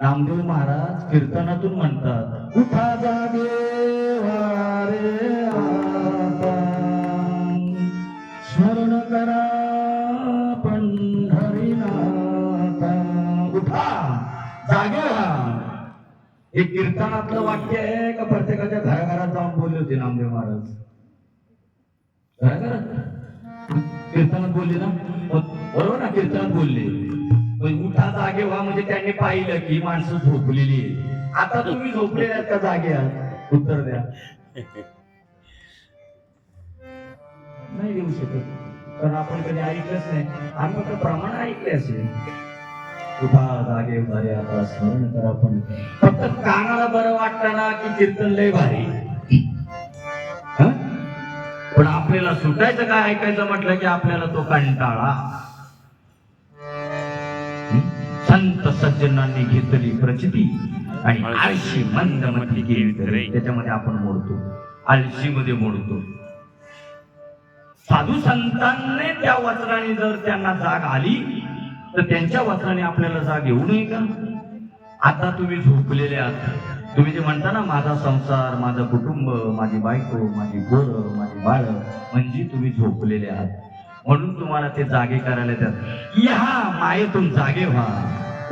नामदेव महाराज कीर्तनातून म्हणतात, उठा जागे वारे आता, स्मरण करा पंढरीनाथा. उठा जागे व्हा. हे कीर्तनातलं वाक्य आहे का प्रत्येकाच्या घराघरात जाऊन बोलले होते नामदेव महाराज? घराघरात कीर्तनात बोलले ना, बरोबर ना, कीर्तनात बोलले. उठा जागे व्हा म्हणजे त्यांनी पाहिलं की माणसं झोपलेली आहे. आता तुम्ही झोपलेले आहात का जागे आहात? उत्तर द्या. नाही देऊ शकत, कारण आपण कधी ऐकलंच नाही. आम्ही फक्त प्रमाण ऐकले असेल. उठा जागे भारी आता स्मरण करा. पण फक्त कानाला बरं वाटतं ना की कीर्तन लय भारी, पण आपल्याला सुटायचं काय ऐकायचं म्हटलं की आपल्याला तो कंटाळा. संत सज्जनांनी घेतली प्रचिती आणि आळशी मंद मध्ये गेली, त्याच्यामध्ये आपण मोडतो, आळशी मध्ये मोडतो. साधू संतांनी त्या वचनाने जर त्यांना जाग आली तर त्यांच्या वचनाने आपल्याला जाग येऊ नये का? आता तुम्ही झोपलेले आहात. तुम्ही जे म्हणता ना माझा संसार, माझं कुटुंब, माझी बायको, माझी पोरं, माझी बाळ, म्हणजे तुम्ही झोपलेले आहात. म्हणून तुम्हाला ते जागे करायला येतात. या मायेतून जागे व्हा,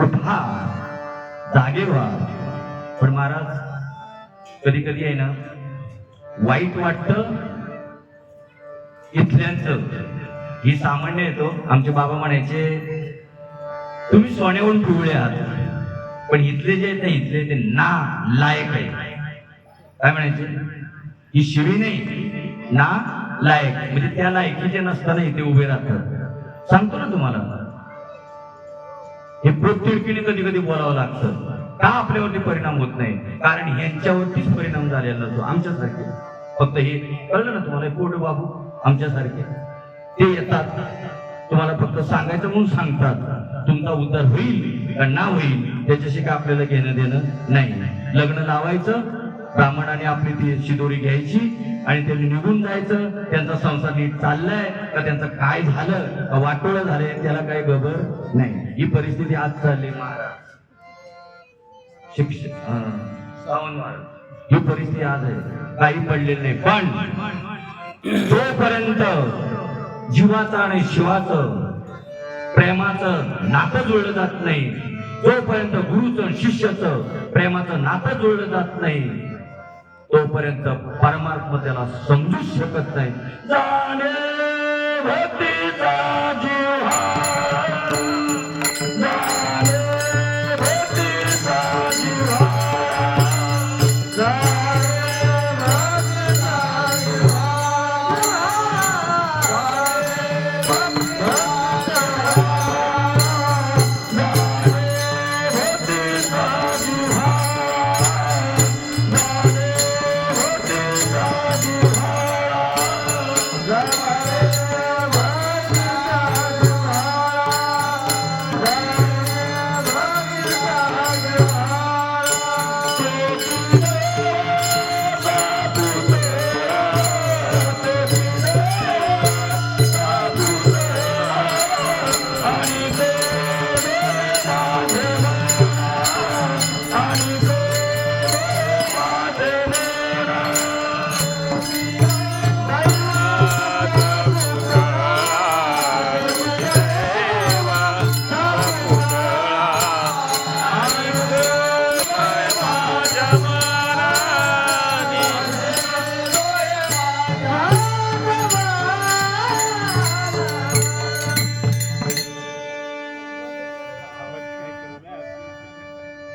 उठा जागे व्हा. पण महाराज कधी कधी आहे ना वाईट वाटतं इथल्यांचं. ही सामान्य येतो. आमचे बाबा म्हणायचे तुम्ही सोन्याहून पिवळे आहात, पण इथले जे आहेत ना, इथले ते ना लायक आहे. काय म्हणायचे? ही शिवी नाही, ना लायक, म्हणजे त्या लायकीचे नसताना इथे उभे राहतात. सांगतो ना तुम्हाला, हे पोटतिडकीने कधी कधी बोलावं लागतं. का आपल्यावरती परिणाम होत नाही? कारण ह्यांच्यावरतीच परिणाम झालेला नसतो. आमच्यासारखे फक्त हे कळलं ना तुम्हाला, पोट बाबू आमच्यासारखे ते येतात, तुम्हाला फक्त सांगायचं म्हणून सांगतात. तुमचा उद्धार होईल का ना होईल त्याच्याशी काय आपल्याला घेणं देणं नाही. लग्न लावायचं, ब्राह्मणाने आपली ती शिदोरी घ्यायची आणि त्यांनी निघून जायचं. त्यांचा संसार नीट चाललाय का, त्यांचं काय झालं का वाटोळं झालंय त्याला काही खबर नाही. ही परिस्थिती आज चालली महाराज. शिक्षक सावंत महाराज, ही परिस्थिती आज आहे. काही पडलेलं नाही. पण जोपर्यंत जीवाचं आणि शिवाचं प्रेमाचं नातं जुळलं जात नाही जोपर्यंत गुरुचं आणि शिष्याचं प्रेमाचं नातं जुळलं जात नाही तोपर्यंत परमात्मा त्याला समजूच शकत नाही. जाणे भक्तीचा जिव्हाळा, जाणे भक्तीचा जिव्हाळा, जाणे भक्तीचा जिव्हाळा,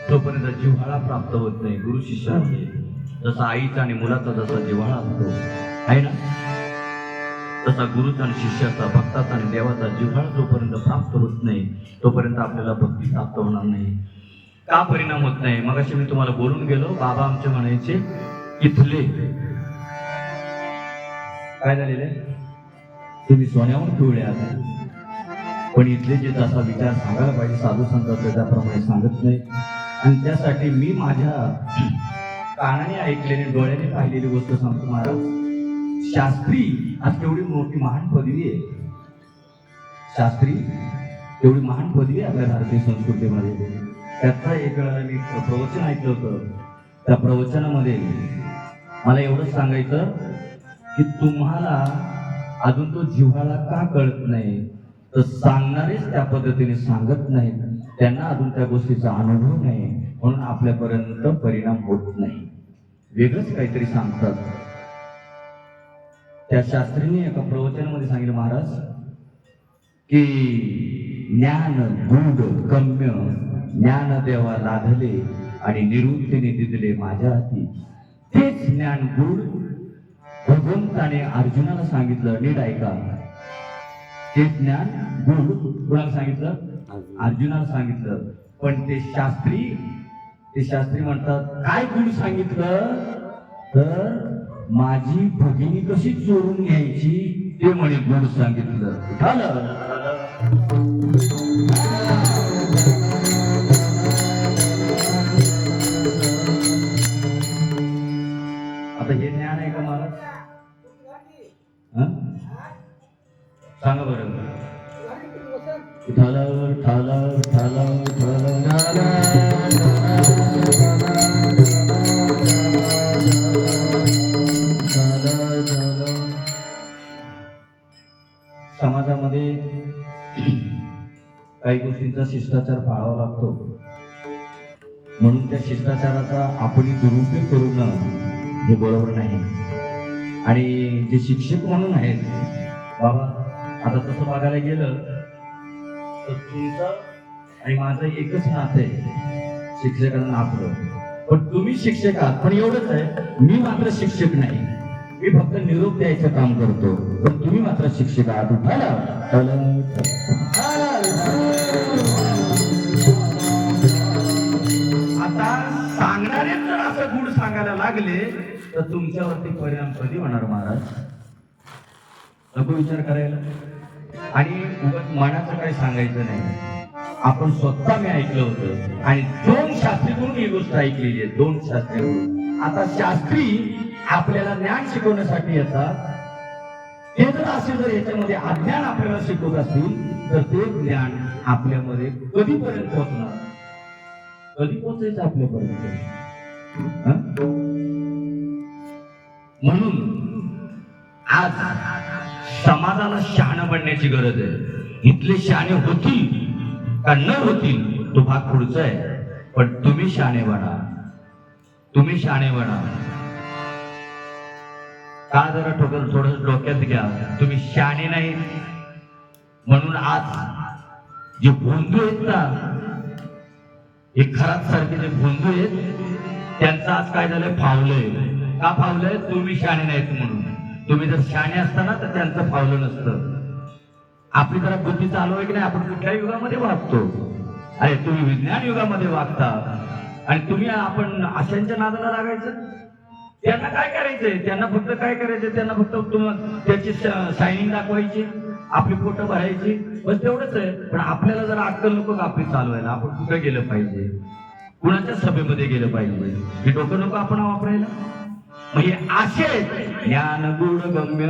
जोपर्यंत जिव्हाळा प्राप्त होत नाही गुरु शिष्याचे, जसा आईचा आणि मुलाचा जसा जिव्हाळा असतो आहे ना, तसा गुरुचा आणि शिष्याचा, भक्ताचा आणि देवाचा जिव्हाळा जोपर्यंत प्राप्त होत नाही तोपर्यंत आपल्याला भक्ती प्राप्त होणार नाही. का परिणाम होत नाही? मगाशी मी तुम्हाला बोलून गेलो, बाबा आमचे म्हणायचे इथले काय झालेले, तुम्ही सोन्यावर पिवळे आहात, पण इथले जे जसा विचार सांगायला पाहिजे साधू संत त्याप्रमाणे सांगत नाही. आणि त्यासाठी मी माझ्या कानाने ऐकलेली, डोळ्याने पाहिलेली गोष्ट सांगतो महाराज. शास्त्री आज केवढी मोठी महान पदवी आहे, शास्त्री एवढी महान पदवी आहे आपल्या भारतीय संस्कृतीमध्ये. त्याचा एक वेळा मी प्रवचन ऐकलं होतं, त्या प्रवचनामध्ये मला एवढंच सांगायचं की तुम्हाला अजून तो जिव्हाळा का कळत नाही, तर सांगणारेच त्या पद्धतीने सांगत नाहीत, त्यांना अजून त्या गोष्टीचा अनुभव नाही, म्हणून आपल्यापर्यंत परिणाम होत नाही, वेगळंच काहीतरी सांगतात. त्या शास्त्रीने एका प्रवचनामध्ये सांगितलं महाराज की ज्ञान गूढ गम्य ज्ञान देवा लाधले आणि निवृत्तीने दिदले माझ्या हाती. तेच ज्ञान गूढ भगवंताने अर्जुनाला सांगितलं, नीट ऐका, ते ज्ञान गूढ कोणाला सांगितलं? अर्जुनाला सांगितलं. पण ते शास्त्री म्हणतात काय गूढ सांगितलं, तर माझी भगिनी कशी चोरून घ्यायची ते म्हणे गूढ सांगितलं. आता हे ज्ञान आहे का महाराज? सांगा बरं. समाजामध्ये काही गोष्टींचा शिष्टाचार पाळावा लागतो, म्हणून त्या शिष्टाचाराचा आपण दुरुपयोग करू नये हे बरोबर नाही. आणि जे शिक्षक म्हणून आहेत बाबा, आता तसं बघायला गेलं तर तुमचं आणि माझं एकच नातं आहे, शिक्षकांना आपलं. पण तुम्ही शिक्षक आहात, पण एवढंच आहे, मी मात्र शिक्षक नाही, मी फक्त निरोप द्यायचं काम करतो, पण तुम्ही मात्र शिक्षक आहात. आता सांगणारे जर असं गुण सांगायला लागले तर तुमच्यावरती परिणाम कधी होणार महाराज? नको विचार करायला. आणि उगाच मनाचं काही सांगायचं नाही. आपण स्वतः मी ऐकलं होतं आणि 2 शास्त्रीकडून ही गोष्ट ऐकलेली आहे, 2 शास्त्रीकडून. आता शास्त्री आपल्याला ज्ञान शिकवण्यासाठी येतात, ते जर असे जर याच्यामध्ये अज्ञान आपल्याला शिकवत असतील तर ते ज्ञान आपल्यामध्ये कधीपर्यंत पोहोचणार? कधी पोहोचायचं आपल्यापर्यंत? म्हणून आज समाजाला शहाणं बनण्याची गरज आहे. इथले शहाणे होतील का न होतील तो भाग पुढचा आहे, पण तुम्ही शाणे बना, तुम्ही शाणे बना. का जरा थोडं डोक्यात घ्या, तुम्ही शाणे नाही म्हणून आज जे भोंदू आहेत ना, हे खरात सारखे जे भोंदू आहेत त्यांचं आज काय झालंय, फावलंय. का फावलंय? तुम्ही शाणे नाहीत म्हणून. तुम्ही जर शाणे असताना तर त्यांचं फावलं नसतं. आपली जरा बुद्धी चालू आहे की नाही, आपण कुठल्याही युगामध्ये वागतो. अरे तुम्ही विज्ञान युगामध्ये वागता आणि तुम्ही आपण अशांच्या नादाला लागायचं. त्यांना काय करायचंय, त्यांना फक्त काय करायचंय, त्यांना फक्त त्याची शायनिंग दाखवायची, आपली पोटं भरायची, बस तेवढंच आहे. पण आपल्याला जर अक्कल नको का आपली चालवायला, आपण कुठे गेलं पाहिजे, कुणाच्या सभेमध्ये गेलं पाहिजे, हे डोकं नको आपण वापरायला. मग हे असे ज्ञान गुण गम्य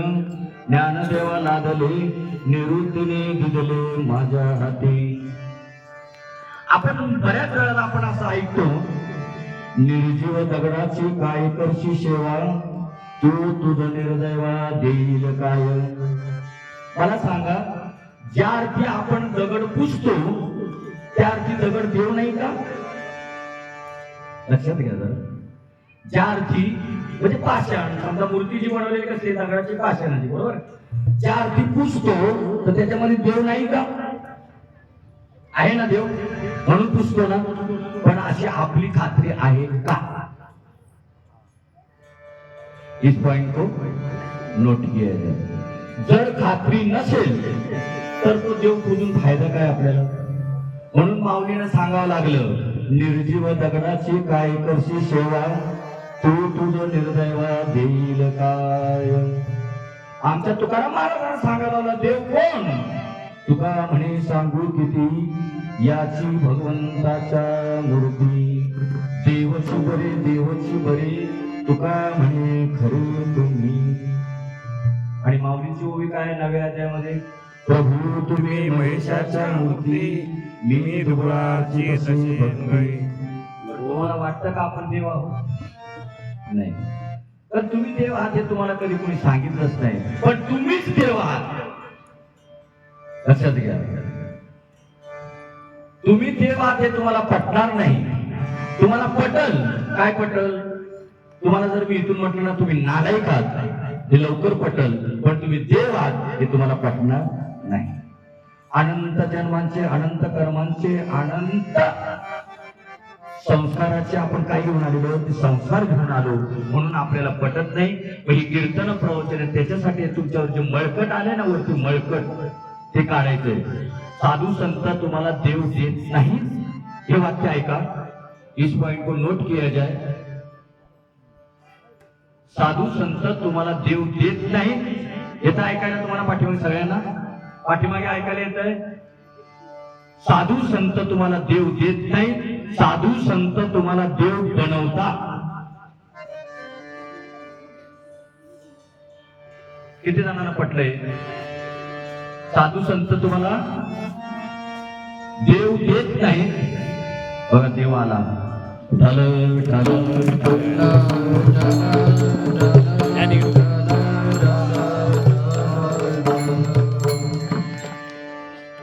ज्ञानदेवा लादले निवृत्तीने दिदले माझ्या हाती. आपण बऱ्याच वेळेला आपण असं ऐकतो, निर्जीव दगडाची काय करशी सेवा, तू तुझ निर्दैवा देईल काय. मला सांगा, ज्या अर्थी आपण दगड पुजतो त्या अर्थी दगड देव नाही का? लक्षात घ्या जरा. ज्या अर्थी म्हणजे पाषाण, समजा मूर्ती जी बनवलेली कसली दगडाची पाषाणाची, बरोबर, ज्या अर्थी पुजतो तर त्याच्यामध्ये देव नाही का? आहे ना देव, म्हणून पुजतो ना. पण अशी आपली खात्री आहे का? इस पॉइंट को नोट किया जाए. जर खात्री नसेल तर तो देव पूजून फायदा काय आपल्याला? म्हणून माऊलीनं सांगावं लागलं, निर्जीव दगडाची काय करशी सेवा, तू तुझं निर्दैवा देईल काय. आमच्या तुकाराम महाराजांना सांगायला लागला, देव कोण? तुका म्हणे सांगू किती याची भगवंताच्या मूर्ती. देवची बरे देवची बरे तुका म्हणे खरे तुम्ही. आणि माऊलीची ओवी काय नव्या अध्यायामध्ये, प्रभू तुम्ही महेशाच्या मूर्ती, मी दुबळाची अशी भंगई. तुम्हाला वाटतं का आपण देव आहोत? नाही. तर तुम्ही देव आहात हे तुम्हाला कधी कोणी सांगितलंच नाही, पण तुम्हीच देव आहात. लक्षात घ्या, तुम्ही देव आहात हे तुम्हाला पटणार नाही. तुम्हाला पटल काय? पटल तुम्हाला जर मी इथून म्हटलं ना तुम्ही नालायक आहात, हे लवकर पटल. पण तुम्ही देव आहात हे तुम्हाला पटणार नाही. अनंत जन्मांचे, अनंत कर्मांचे, अनंत संस्काराचे आपण काय घेऊन आलेलो? ते संस्कार घेऊन आलो, म्हणून आपल्याला पटत नाही. ही कीर्तन प्रवचन त्याच्यासाठी तुमच्यावर जे मळकट आले ना वरती, मळकट ते काढायचंय. साधू संत तुम्हाला देव देत नाही, हे वाक्य ऐका. इस पॉइंट को नोट किया जाए. साधू संत तुम्हाला देव देत नाही. येतं ऐकायला तुम्हाला पाठीमागे, सगळ्यांना पाठीमागे ऐकायला येत आहे. साधू संत तुम्हाला देव देत नाही, साधू संत तुम्हाला देव बनवता. किती जणांना पटलंय? साधू संत तुम्हाला देव देत नाही. बघा देव आला,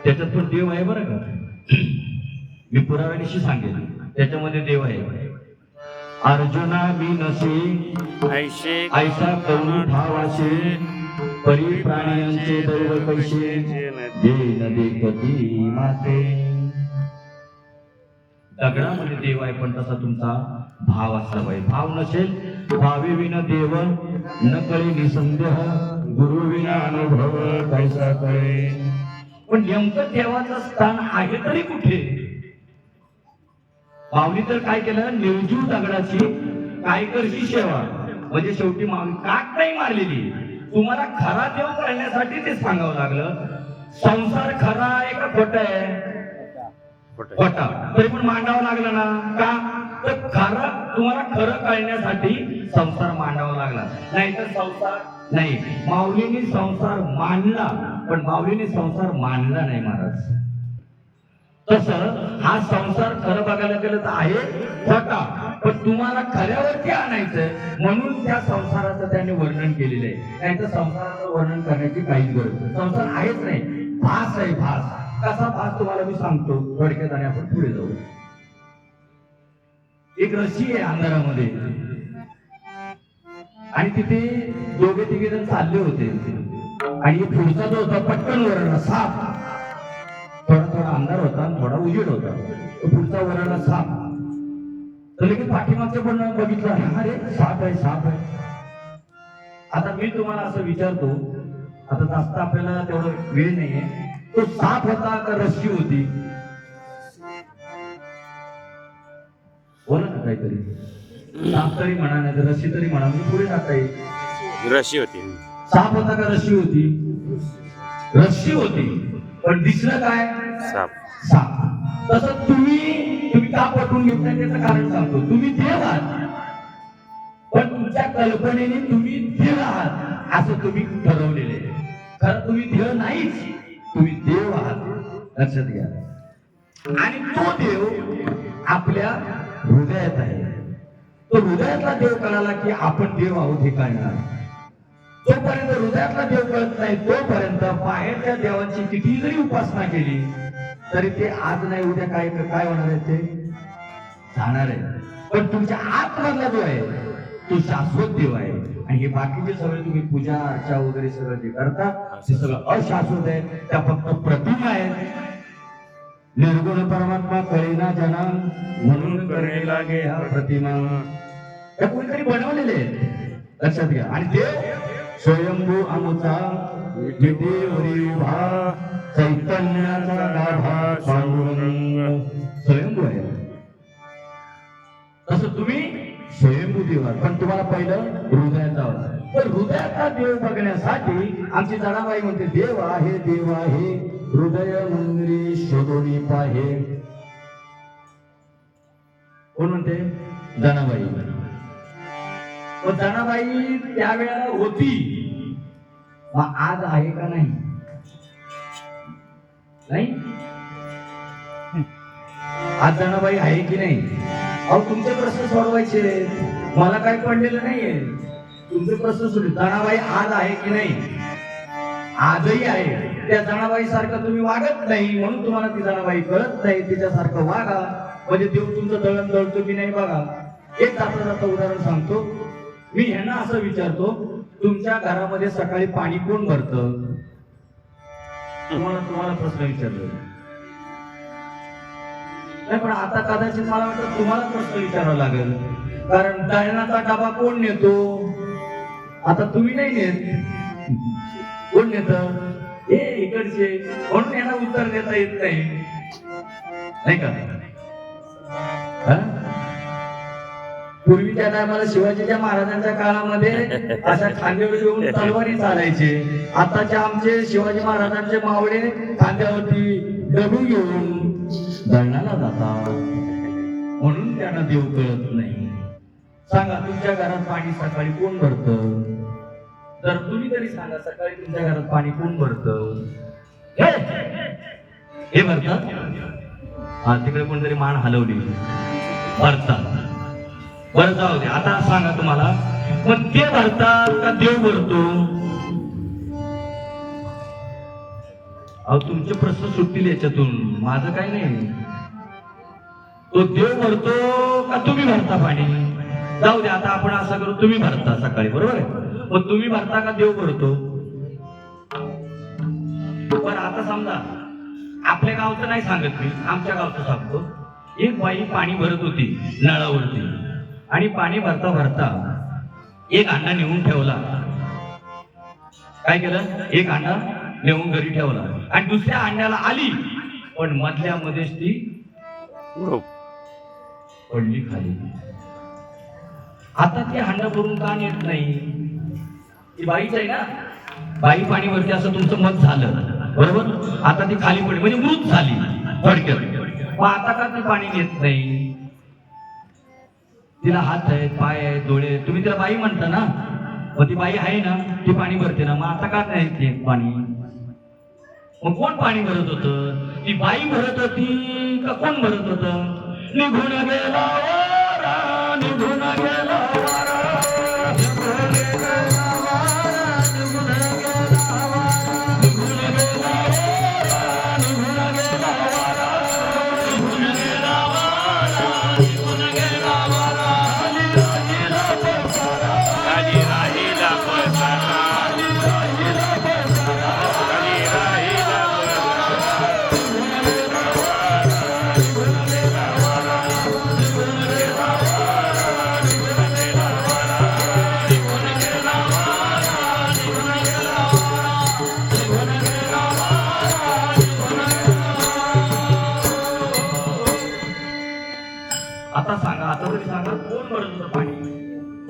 त्याच्यात पण देव आहे बरं का. मी पुराव्यानिशी सांगेन, त्याच्यामध्ये देव आहे. अर्जुना मी नसे ऐसा करू भावाशे, परी प्राण्यांचे दैव कैसे, जे न देखती माते. दगडामध्ये देव आहे, पण तसा तुमचा भाव असला पाहिजे. भाव नसेल, भावे विना देव न कळे निसंदेह, गुरु विना अनुभव कैसा कळे. पण नेमकं देवाचं स्थान आहे तरी कुठे? माऊली तर काय केलं, निर्जीव दगडाची काय करशी सेवा. म्हणजे शेवटी माऊली काट नाही मारलेली, तुम्हाला खरा देव करण्यासाठी ते सांगावं लागलं. संसार खरा आहे का खोटा आहे? खोटा. तरी पण मांडावं लागलं ना. का? तर खरं तुम्हाला खरं कळण्यासाठी संसार मांडावा लागला. नाहीतर संसार नाही. माऊलीने संसार मांडला, पण माऊलीने संसार मांडला नाही महाराज. तसं हा संसार खरं बघायला गेलं तर आहे खोटा, पण तुम्हाला खऱ्यावरती आणायचंय म्हणून त्या संसाराचं त्याने वर्णन केलेलं आहे. नाहीतर संसाराचं वर्णन करण्याची काहीच गरज नाही. संसार आहेच नाही, भास आहे, भास. कसा भास तुम्हाला मी सांगतो थोडक्यात आणि आपण पुढे जाऊ. एक रशी आहे अंधारामध्ये आणि तिथे दोघे तिघे जण चालले होते आणि पुढचा जो होता पटकन वरडला साप. थोडा थोडा अंधार होता आणि थोडा उजेड होता. पुढचा वरडला साप. तर लगेच पाठीमागच्या पण बघितलं, अरे साप आहे, साप आहे. आता मी तुम्हाला असं विचारतो, आता जास्त आपल्याला तेवढं वेळ नाहीये, तो साप होता का रस्सी होती? बोला ना काहीतरी. साप तरी म्हणा, नाही तर रस्सी तरी म्हणा, मी पुढे जाता येईल. रशी होती. साप होता का रस्सी होती? रस्सी होती. पण दिसलं काय? साप. साप. तसं तुम्ही का पटवून घेत नाही त्याचं कारण सांगतो. तुम्ही देव आहात, पण तुमच्या कल्पनेने तुम्ही देव आहात असं तुम्ही ठरवलेले. खरं तुम्ही देव नाहीच, तुम्ही देव आहात, लक्षात घ्या. आणि तो देव आपल्या हृदयात आहे. तो हृदयातला देव कळाला की आपण देव आहोत हे कळणार. जोपर्यंत हृदयातला देव कळत नाही तोपर्यंत बाहेरच्या देवांची किती जरी उपासना केली तरी ते आज नाही उद्या काय काय होणार आहे, ते जाणार आहे. पण तुमच्या आतमधला जो आहे तो शाश्वत देव आहे. आणि हे बाकीचे सगळे तुम्ही पूजा अर्चा वगैरे सगळं जे करता ते सगळं अशाश्वत आहे. त्या फक्त प्रतिमा आहेत. निर्गुण परमात्मा कळेना जना म्हणून करे लागे हा प्रतिमा. त्या कोणीतरी बनवलेले आहेत, लक्षात घ्या. आणि ते स्वयंभू आमचा विटेवरी उभा चैतन्याचा गाभा पांडुरंग स्वयंभू आहे. तसं तुम्ही स्वयंभू देव आहात, पण तुम्हाला पहिलं हृदयात जावं. तर हृदयाचा देव बघण्यासाठी आमची जनाबाई म्हणते, देव आहे, देव आहे, हृदय मंदिरी शोधोनी पाहे. कोण म्हणते? जनाबाई. पण जनाबाई त्यावेळेला होती, मग आज आहे का नाही? नाही. आज जनाबाई आहे की नाही? अहो तुमचे प्रश्न सोडवायचे, मला काय पडलेलं नाहीये. तुमचे प्रश्न सोडले. जनाबाई आज आहे की नाही? आजही आहे. त्या जनाबाई सारखं तुम्ही वागत नाही म्हणून तुम्हाला ती जनाबाई कळत नाही. तिच्यासारखं वागा म्हणजे देव तुमचं दळण दळतो की नाही बघा. एक जाता जाता उदाहरण सांगतो. मी ह्यांना असं विचारतो, तुमच्या घरामध्ये सकाळी पाणी कोण भरतं? तुम्हाला प्रश्न विचारलो नाही, पण आता कदाचित मला वाटतं तुम्हाला प्रश्न विचारावा लागेल. कारण दळणाचा डबा कोण नेतो? आता तुम्ही नाही नेत, कोण नेत? हे इकडचे. म्हणून यांना उत्तर देता येत नाही का? पूर्वीच्या टायमाला शिवाजीच्या महाराजांच्या काळामध्ये अशा खांद्यावर घेऊन तलवारी चालायचे. आताच्या आमचे शिवाजी महाराजांचे मावळे खांद्यावरती डबू घेऊन दळणाला जातात. म्हणून त्यांना देव कळत नाही. सांगा, तुमच्या घरात पाणी सकाळी कोण भरतं? तर तुम्ही तरी सांगा, सकाळी तुमच्या घरात पाणी कोण भरतं? हे भरतात. हा, तिकडे कोणतरी मान हलवली. भरतात. बरं, जाऊ दे. आता सांगा तुम्हाला, मग ते भरतात का देव भरतो? अहो तुमचे प्रश्न सुटतील याच्यातून, माझं काही नाही. तो देव भरतो का तुम्ही भरता पाणी? जाऊ दे. आता आपण असं करू, तुम्ही भरता सकाळी, बरोबर आहे. मग तुम्ही भरता का देव भरतो? पण आता समजा, आपल्या गावचं नाही सांगत मी, आमच्या गावचं सांगतो. एक बाई पाणी भरत होती नळावरती आणि पाणी भरता भरता एक हांडा नेऊन ठेवला. काय केलं? एक हांडा नेऊन घरी ठेवला आणि दुसऱ्या हांड्याला आली, पण मधल्या मध्येच ती पडली खाली. आता ती हांडा भरून का नेत नाही? ती बाईच आहे ना, बाई पाणी भरते असं तुमचं मत झालं, बरोबर. आता ती खाली पडली म्हणजे मृत झाली थोडक्यात. मग आता का ती पाणी नेत नाही? तिला हात आहेत, पाय आहेत, डोळे आहेत. तुम्ही तिला बाई म्हणता ना, मग ती बाई आहे ना, ती पाणी भरते ना. मग आता का नाही ते पाणी? मग कोण पाणी भरत होतं? ती बाई भरत होती का कोण भरत होतं? निघून गेला वारा, निघून गेला वारा, निघून गेला वारा, निघून गेला वारा, निघून गेला वारा.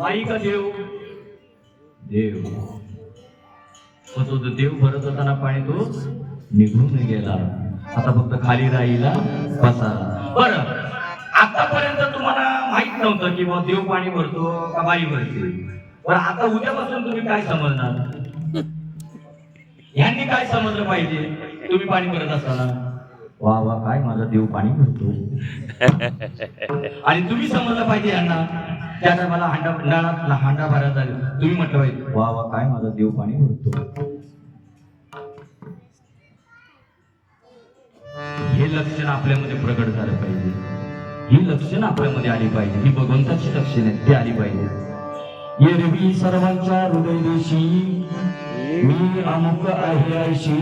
बाई का देव? देव. मग तो देव भरत होताना पाणी तो निघून गेला. आता फक्त खाली राहिला बसाला. बरं, आतापर्यंत तुम्हाला माहित नव्हतं की देव पाणी भरतो का बाई भरते. बरं, आता उद्यापासून तुम्ही काय समजणार? यांनी काय समजलं पाहिजे तुम्ही पाणी भरत असताना? वा वा, काय माझा देव पाणी भरतो. आणि तुम्ही समजलं पाहिजे यांना त्या टायमाला हांडा भरायचा झाला, तुम्ही म्हटलं पाहिजे वा वा, काय माझा देव पाणी भरतो. हे लक्षण आपल्यामध्ये प्रगट झालं पाहिजे. ही लक्षण आपल्यामध्ये आली पाहिजे. ही भगवंताची लक्षण आहेत, ती आली पाहिजे. एरवी सर्वांच्या हृदयदेशी मी अमुक आहे ऐशी,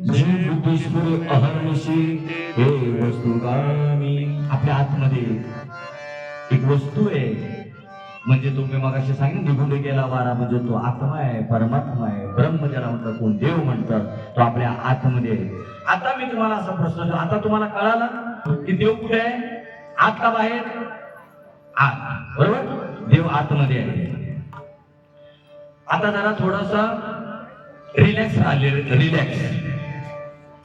जी बुद्धीस्फुर अहर्निशी हे वस्तुगामी. आपल्या आतमध्ये एक वस्तू आहे, म्हणजे तुम्ही मगाशी सांगितलं निघून गेला वारा, म्हणजे तो आत्मा आहे, परमात्मा आहे, ब्रह्म ज्याला म्हणतात, कोण देव म्हणतात, तो आपल्या आतमध्ये आहे. आता मी तुम्हाला असा प्रश्न, आता तुम्हाला कळालं की देव कुठे आहे? आत का बाहेर? आत. बरोबर, देव आतमध्ये आहे. आता जरा थोडासा रिलॅक्स राहिले, रिलॅक्स.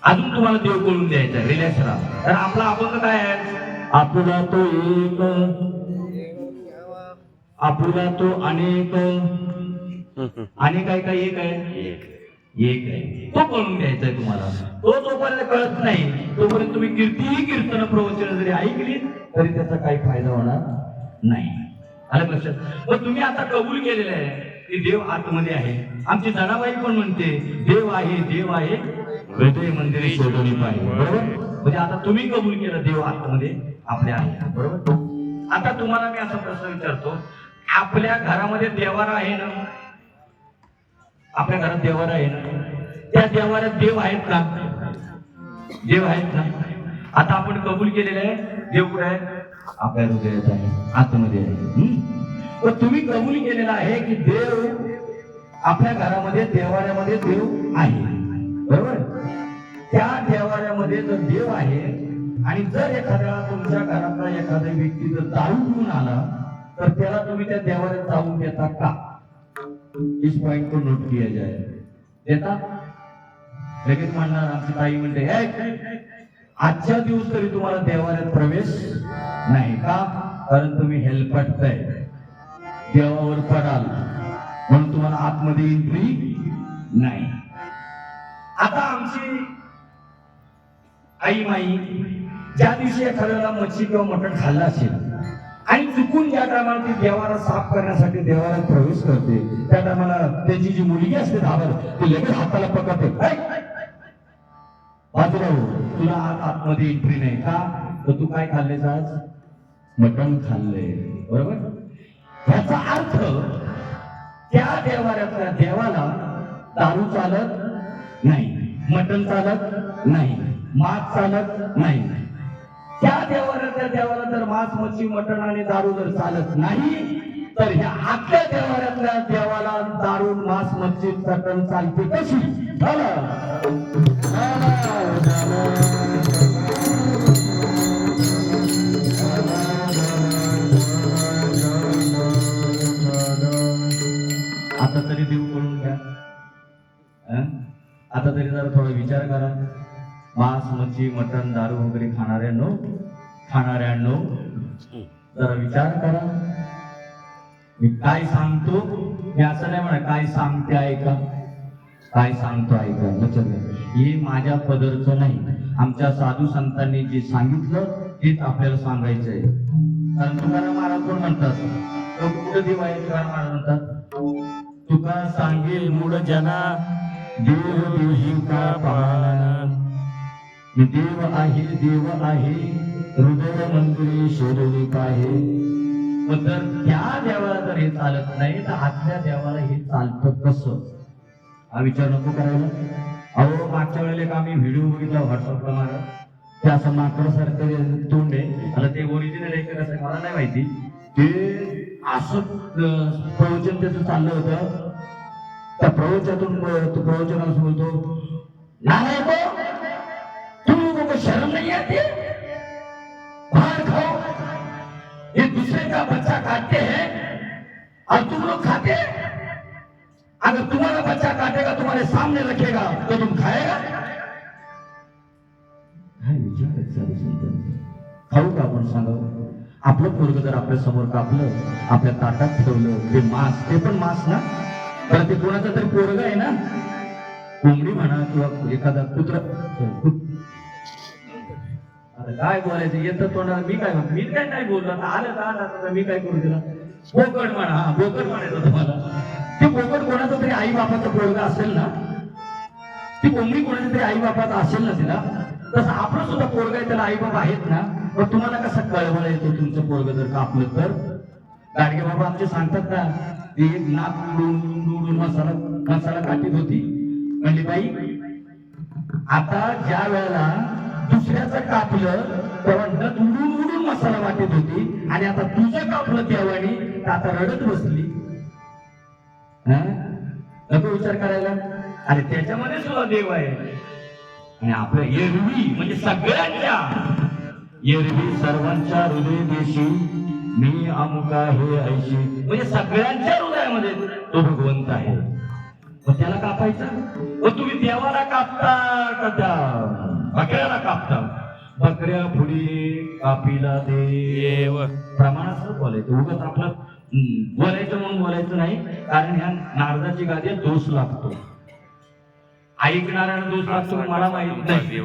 अजून तुम्हाला देव कळून द्यायचा, रिलॅक्स राहा. तर आपला अभंग काय आहे? आपुला तो एक, आपुला तो अनेक, अनेक आहे का एक आहे? एक आहे. तो कळून घ्यायचा आहे तुम्हाला. तो जोपर्यंत कळत नाही तोपर्यंत तुम्ही कितीही कीर्तन प्रवचन जरी ऐकली तरी त्याचा काही फायदा होणार नाही. आलं लक्षात? मग तुम्ही आता कबूल केलेलं आहे की देव आतमध्ये आहे. आमची जनाबाई पण म्हणते देव आहे, देव आहे, हृदय मंदिर शोधणी पाहिजे. बरोबर, म्हणजे आता तुम्ही कबूल केलं देव आतमध्ये आपल्या आहे. बरोबर. आता तुम्हाला मी असा प्रश्न विचारतो, आपल्या घरामध्ये देवारा आहे ना? आपल्या घरात देवारा आहे ना? त्या देवाऱ्यात देव आहेत का? देव आहेत ना? आता आपण कबूल केलेलं आहे देव कुठे आहे? आपल्या हृदयात आहे, आतमध्ये आहे. पण तुम्ही कबूल केलेला आहे की देव आपल्या घरामध्ये, देवाऱ्यामध्ये देव आहे. बरोबर. त्या देवाऱ्यामध्ये जर देव आहे आणि जर एखाद्या तुमच्या घरातला एखादा व्यक्ती जर दारू पिऊन आला तर त्याला तुम्ही त्या देवाऱ्यात जाऊन देता का? इस पॉइंट को नोट किया जाए. देता? लगेच म्हणणार आमची ताई म्हणते आजच्या दिवस तरी तुम्हाला देवाऱ्यात प्रवेश नाही का? कारण तुम्ही हेलपटताय, देवावर पडाल, म्हणून तुम्हाला आतमध्ये एंट्री नाही. आता आमची आई माई ज्या दिवशी एखाद्याला मच्छी किंवा मटण खाल्लं असेल आणि चुकून ज्या टायमाला ती देवाला साफ करण्यासाठी देवाला प्रवेश करते, त्या टायमाला त्याची जी मुलगी असते धाबर, ती लगेच हाताला पकडते, बाजूला हो, तुला आतमध्ये एंट्री नाही का? तर तू काय खाल्लेस आज? मटण खाल्ले. बरोबर. याचा अर्थ त्या देवाऱ्यातल्या देवाला दारू चालत नाही, मटण चालत नाही, मांस चालत नाही. त्या देवाऱ्यातल्या देवाला जर मांस, मच्छी, मटण आणि दारू जर चालत नाही तर ह्या आतल्या देवाऱ्यातल्या देवाला दारू, मांस, मच्छी, मटण चालते कशी? आता तरी देव करून घ्या. आता तरी जरा थोडा विचार करा. मांस, मच्छी, मटण, दारू वगैरे खाणाऱ्यांनो जरा विचार करा. मी काय सांगतो, मी असं नाही म्हणा काय सांगते ऐका, काय सांगतो ऐका. लक्षात घ्या, हे माझ्या पदरचं नाही. आमच्या साधू संतांनी जे सांगितलं तेच आपल्याला सांगायचं आहे. कारण तुकाराम महाराज कोण म्हणतात? कुठं देव आहे? तुकाराम महाराज म्हणतात तुका सांगेल मूळ जना देव देही का पाहना. देव आहे, देव आहे, हृदय मंदिरी शोधली पाहे. पण जर त्या देवाला जर हे चालत नाही तर आतल्या देवाला हे चालतं कसं? हा विचार नको करायला. अहो, मागच्या वेळेला आम्ही व्हिडिओ बघितला व्हॉट्सअपला मारा, ते असं माकडसारखं तोंड आहे. आता ते ओरिजिनल आहे का कसं मला नाही माहिती. ते असं प्रवचन त्याचं चाललं होतं. त्या प्रवचनातून तो प्रवचनाला बोलतो, नाही तुम लोगों को शर्म नहीं आती? बाहर खाओ, ये दूसरे का बच्चा काटते हैं, और तुम लोग खाते? अगर तुम्हारा बच्चा काटेगा, तुम्हारे सामने रखेगा, तो तुम खाएगा? काय विचार आहेत साधू संतांचे? खाऊ का आपण सांगावं? आपलं पोरग जर आपल्या समोर कापलं, आपल्या ताटात ठेवलं, ते मांस, ते पण मांस ना, तर ते कोणाचं तरी पोरग आहे ना, कोंबडी म्हणा किंवा एखादा कुत्रा. आता काय बोलायचं येतं तोंडाला. मी काय नाही बोललो. आता आलं मी काय करू तिला? बोकड म्हणा. हा, बोकड म्हणायचं तुम्हाला. ते बोकड कोणाचं तरी आई बापाचं पोरग असेल ना, ती कोंबडी कोणाच्या तरी आई बापाचा असेल ना तिला, तसं आपलं सुद्धा पोरग आहे, त्याला आई बाबा आहेत ना. मग तुम्हाला कसा कळवळा येतो तुमचं पोरग जर कापलं तर? गाडगे बाबा आमचे सांगतात ना, ती एक नाक उडून मसाला काटीत होती. म्हणली बाई, आता ज्या वेळेला दुसऱ्याचं कापलं तेव्हा नत उडून मसाला वाटत होती, आणि आता तुझं कापलं तेव्हानी तर आता रडत बसली. नको विचार करायला. अरे त्याच्यामध्ये सुद्धा देव आहे. आणि आपल्या एरवी म्हणजे सगळ्यांच्या एरवी सर्वांच्या हृदय देशी मी अमुका हे ऐशी, म्हणजे सगळ्यांच्या हृदयामध्ये तो भगवंत आहे. मग त्याला कापायचा? मग तुम्ही देवाला कापता का त्या बकऱ्याला कापता? बकऱ्या पुढे कापीला देव. प्रमाणात बोलायचं, उगाच आपलं बोलायचं म्हणून बोलायचं नाही. कारण ह्या नारदाची गादी दोष लागतो. ऐकणाऱ्याने दोष लागतो मला माहित नाही,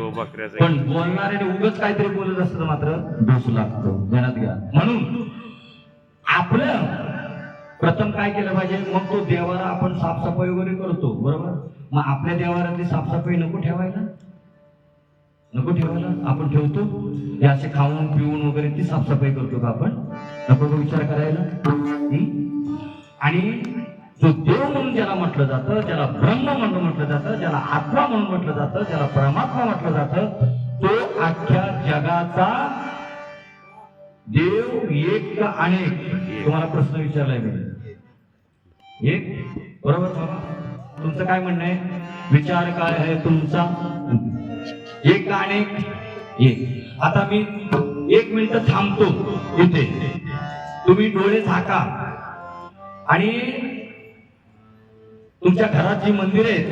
पण बोलणाऱ्याने उगाच काहीतरी बोलत असतं मात्र दोष लागतो. ध्यानात घ्या. म्हणून आपलं प्रथम काय केलं पाहिजे? मग तो देवाला आपण साफसफाई वगैरे करतो, बरोबर? मग आपल्या देवारातली साफसफाई नको ठेवायला? आपण ठेवतो? हे असे खाऊन पिऊन वगैरे ती साफसफाई करतो का आपण? नको का विचार करायला? आणि जो देव म्हणून ज्याला म्हटलं जातं, ज्याला ब्रह्म म्हणून म्हटलं जातं, ज्याला आत्मा म्हणून म्हटलं जातं, ज्याला परमात्मा म्हटलं जातं, तो अख्ख्या जगाचा देव एक का अनेक? तुम्हाला प्रश्न विचारलाय मी. एक, बरोबर बाबा? तुमचं काय म्हणणं आहे? विचार काय आहे तुमचा? एक का अनेक? एक. आता मी 1 मिनिट थांबतो इथे, तुम्ही डोळे झाका आणि तुमच्या घरात जी मंदिर आहेत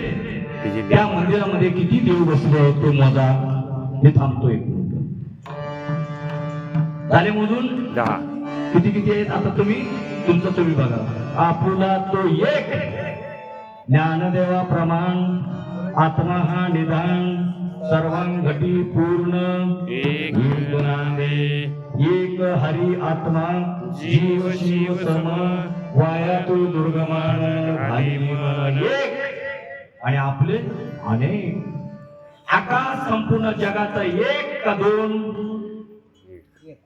त्या मंदिरामध्ये किती देव बसले आहेत ते मोजा. मी थांबतो 1 मिनिट. झाले मोजून? 10. किती आहेत? आता तुम्ही बघा. आपुला तो एक, ज्ञानदेवा प्रमाण, आत्मा हा निधान, सर्वांगटी पूर्ण, एक हरी आत्मा, जीव शिव सम, वायातुल दुर्गमान, एक. आणि आपले अनेक. आकाश संपूर्ण जगाचा एक का दोन?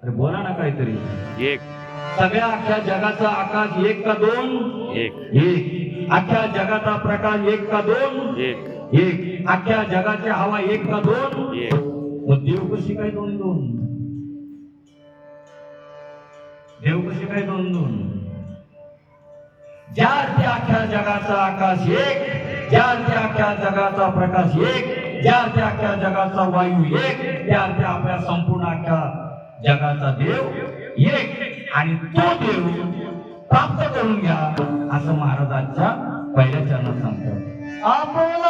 अरे बोला ना काहीतरी. एक. सगळ्या अख्ख्या जगाचा आकाश एक का दोन? एक. अख्ख्या जगाचा प्रकाश एक का दोन? एक. अख्ख्या जगाची हवा एक का दोन? मग देव कशी काय दोन? देव कशी काय दोन? ज्या त्या अख्ख्या जगाचा आकाश एक, ज्या त्या अख्ख्या जगाचा प्रकाश एक, ज्या त्या अख्ख्या जगाचा वायू एक, त्या त्या आपल्या संपूर्ण अख्ख्या जगाचा देव एक. आणि तो देव प्राप्त करून घ्या असं महाराजांच्या पहिल्या चरणात सांगतात. आपला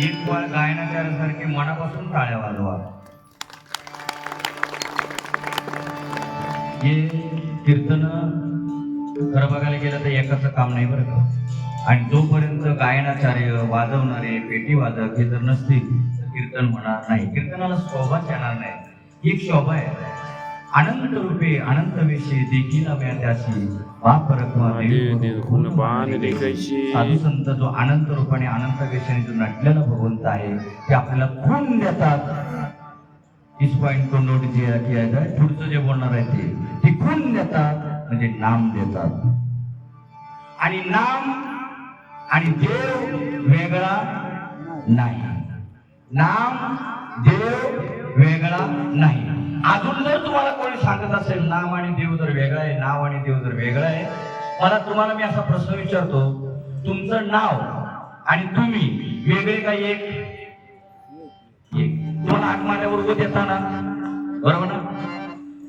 एक वेळ गायनाच्यासारखे मनापासून टाळ्या वाजवा. हे कीर्तन खरं बघायला गेलं तर एकाचं काम नाही बरं का. आणि जोपर्यंत गायनाचार्य वाजवणारे पेटी वादक हे जर नसतील तर कीर्तन होणार नाही. कीर्तनाला शोभाच येणार नाही. एक शोभा आहे, अनंत रूपे अनंत वेशे देखील त्याशी बाप रखवा साधू संत जो अनंत रूपाने अनंत वेशाने जो नटलेला भगवंत आहे ते आपल्याला खून देतात. इस पॉइंट को नोट किया जाए. पुढचं जे बोलणार आहे ते खून देतात म्हणजे नाम देतात. आणि नाम आणि देव वेगळा नाही. नाम देव वेगळा नाही. अजून जर तुम्हाला कोणी सांगत असेल नाम आणि देव जर वेगळा आहे, नाव आणि देव जर वेगळा आहे, मला तुम्हाला मी असा प्रश्न विचारतो, तुमचं नाव आणि तुम्ही वेगळे का एक? तुम्हाला हाक मारल्यावर उभं देता ना, बरोबर ना?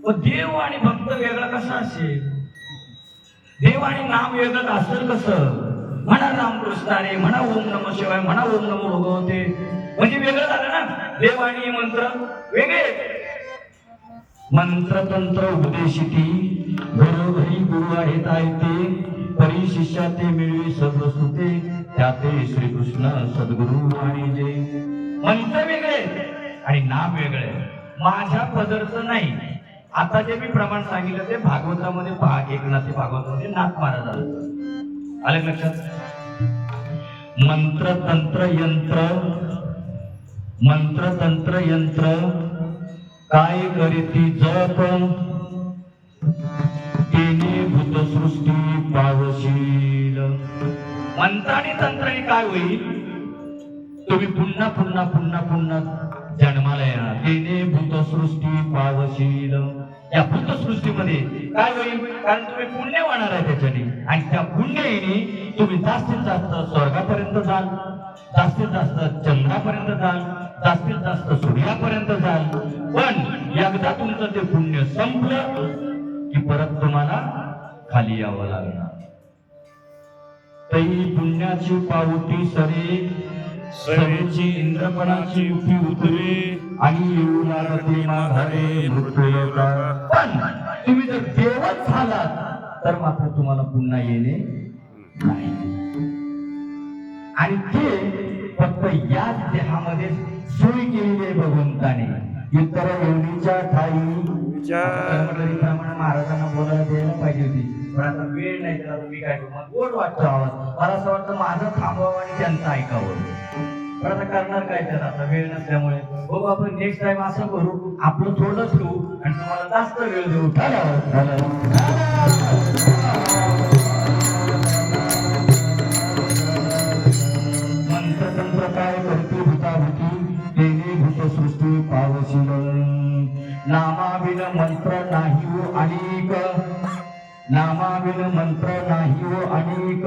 मग देव आणि भक्त वेगळा कसा असेल? देव आणि नाम वेगळं असेल कसं? म्हणा रामकृष्णाने, म्हणा ओम नमः शिवाय, म्हणा ओम नमो भगवते, म्हणजे वेगळं झालं ना. देव आणि मंत्र वेगळे. मंत्र तंत्र उपदेशिती घरोघरी गुरु आहेत ते, परी शिष्या ते मिळवी सद्वस्तुते, त्याते श्रीकृष्ण सद्गुरु आणि जे. मंत्र वेगळे आणि नाम वेगळे. माझ्या पदरचं नाही. आता जे मी प्रमाण सांगितलं ते भागवतामध्ये एकनाथी भागवतामध्ये नाथ महाराजांचं आलं लक्षात. मंत्र तंत्र यंत्र, मंत्र तंत्र यंत्र काय करीती जप, तेने भूतसृष्टी पावशील. मंत्र आणि तंत्राने काय होईल? तुम्ही पुन्हा पुन्हा पुन्हा पुन्हा जन्माला येणार. तेने भूतसृष्टी पावशील. या भूतसृष्टीमध्ये काय होईल? कारण तुम्ही पुण्य वाहणार आहे त्याच्याने, आणि त्या पुण्याने तुम्ही जास्तीत जास्त स्वर्गापर्यंत जाल, जास्तीत जास्त चंद्रापर्यंत जाल, जास्तीत जास्त सूर्यापर्यंत जाल. पण एकदा तुमचं ते पुण्य संपलं की परत तुम्हाला खाली यावं लागणार. तई पुण्याची पावती सरे, सरेची इंद्रपणाची युक्ती उतरे, आणि येऊ लागते माघारे मृत्यू. पण तुम्ही जर देवच झालात तर मात्र तुम्हाला पुन्हा येणे नाही. आणि ते फक्त याच देहामध्ये सोय केलेली आहे भगवंताने. इतर योनीच्या ठाई प्रमाणे महाराजांना बोलायला द्यायला पाहिजे होती, पण आता वेळ नाही. त्याला तुम्ही काय करू? गोड वाटतो आवाज. मला असं वाटतं माझं थांबवावं आणि त्यांचं ऐकावं. पण आता करणार काय त्याला? आता वेळ नसल्यामुळे बघू आपण नेक्स्ट टाइम असं करू, आपलं थोडं ठेवू आणि तुम्हाला जास्त वेळ देऊ. मंत्रतंत्र काय करते भूताभूती, तेने भूतसृष्टी पावशील. नामाविन मंत्र नाही हो अनेक, नामाविन मंत्र नाही हो अनेक.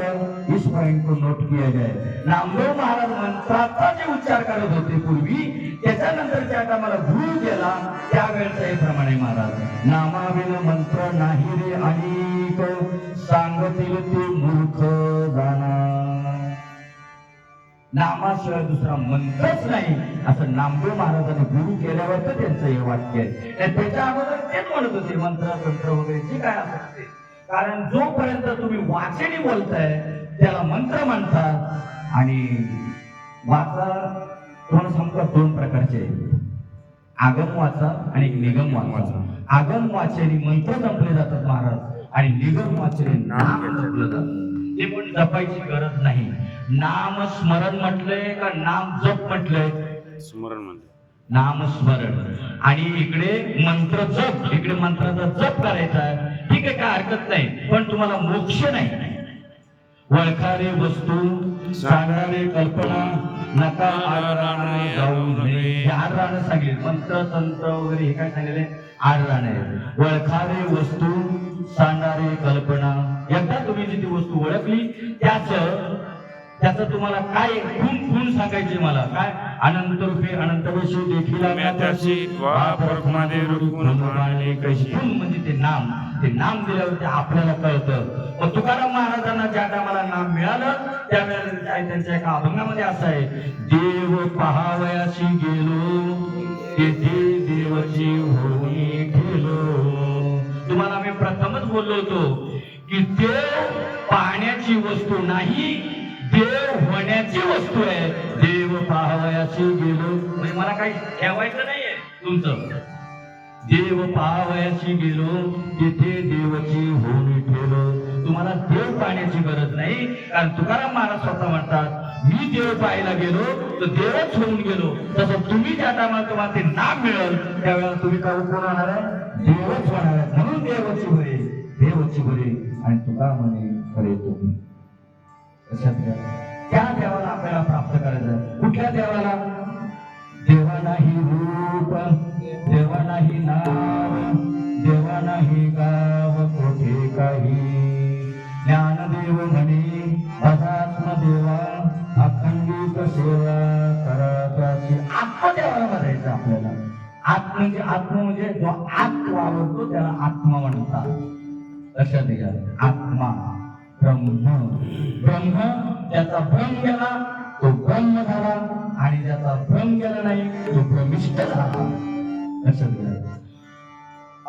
इस पॉइंट को नोट किया जाए. नामदेव महाराज मंत्राचा जे उच्चार करत होते पूर्वी, त्याच्यानंतर त्या टायमाला गुरु गेला त्यावेळेचा हे प्रमाणे महाराज. नामाविन मंत्र नाही रे अनेक, सांगतील ते मूर्ख जाणार. नामाशिवाय दुसरा मंत्रच नाही असं नामदेव महाराजांनी गुरु केल्यावर तर त्यांचं हे वाक्य आहे. त्याच्या अगोदर तेच म्हणत होते मंत्र तंत्र वगैरे जे काय असत ते. कारण जोपर्यंत तुम्ही वाचेने बोलताय त्याला मंत्र म्हणतात. आणि वाचा तुम्हाला सांगतो दोन प्रकारचे, आगम वाचा आणि निगम वाचा. आगम वाचेने मंत्र जपले जातात महाराज, आणि निगम वाचेने नाम जपलं जातं. ते पण जपायची गरज नाही. नाम स्मरण म्हटलंय का नाम जप म्हटलंय? स्मरण म्हणलं. नाम स्मरण. आणि इकडे मंत्र जप, इकडे मंत्राचा जप करायचा आहे. ठीक आहे, काय हरकत नाही. पण तुम्हाला मोक्ष नाही. वळखारे वस्तू सांगणारे कल्पना, नका आडराणे जाऊ नये. आडराणे सांगेल. मंत्र तंत्र वगैरे हे काय सांगितले? आडराणे. वळखारे वस्तू सांगणारे कल्पना. एकदा तुम्ही जी ती वस्तू ओळखली त्याचं तुम्हाला काय गुण सांगायचे मला? काय? अनंत रूपे अनंत वेशी देखील त्याची वापरमध्ये रूपून पाळणे कशी. म्हणजे ते नाम दिल्यावर ते आपल्याला कळतं. मग तुकाराम महाराजांना ज्या टायमाला नाम मिळालं त्यावेळेला त्यांच्या एका अभंगामध्ये असं आहे, देव पहावयाशी गेलो तेथे देवची होई गेलो. तुम्हाला मी प्रथमच बोललो होतो की देव पाहण्याची वस्तू नाही, देव होण्याची वस्तू आहे. देव पाहावयाशी गेलो म्हणजे मला काही ठेवायचं नाहीये तुमचं. देव पाहावयाशी गेलो तिथे देवची होऊन ठेवलो. तुम्हाला देव पाहण्याची गरज नाही, कारण तुकाराम महाराज स्वतः म्हणतात, मी देव पाहायला गेलो तर देवच होऊन गेलो. तसं तुम्ही ज्या टायमाला तुम्हाला ते नाम मिळेल त्यावेळेला तुम्ही काय कोण होणार आहे? देवच होणार आहे. म्हणून देवाची बरे, देवाची बरे आणि तुकाराम म्हणे खरे तुम्ही. लक्षात घ्या, त्या देवाला आपल्याला प्राप्त करायचं. कुठल्या देवाला? देवा नाही रूप, देवा नाही नाव, देवा नाही गाव कोठे काही. ज्ञानदेव म्हणे भजात्म देवा, अखंडित सेवा कराची. आत्मदेवाला बघायचं आपल्याला. आत्म म्हणजे जो आत वावरतो त्याला आत्मा म्हणतात. लक्षात घ्या, आत्मा ब्रह्म. ब्रह्म ज्याचा भ्रम गेला तो ब्रह्म झाला, आणि ज्याचा भ्रम गेला नाही तो ब्रह्मिष्ठ झाला. लक्षात घ्या,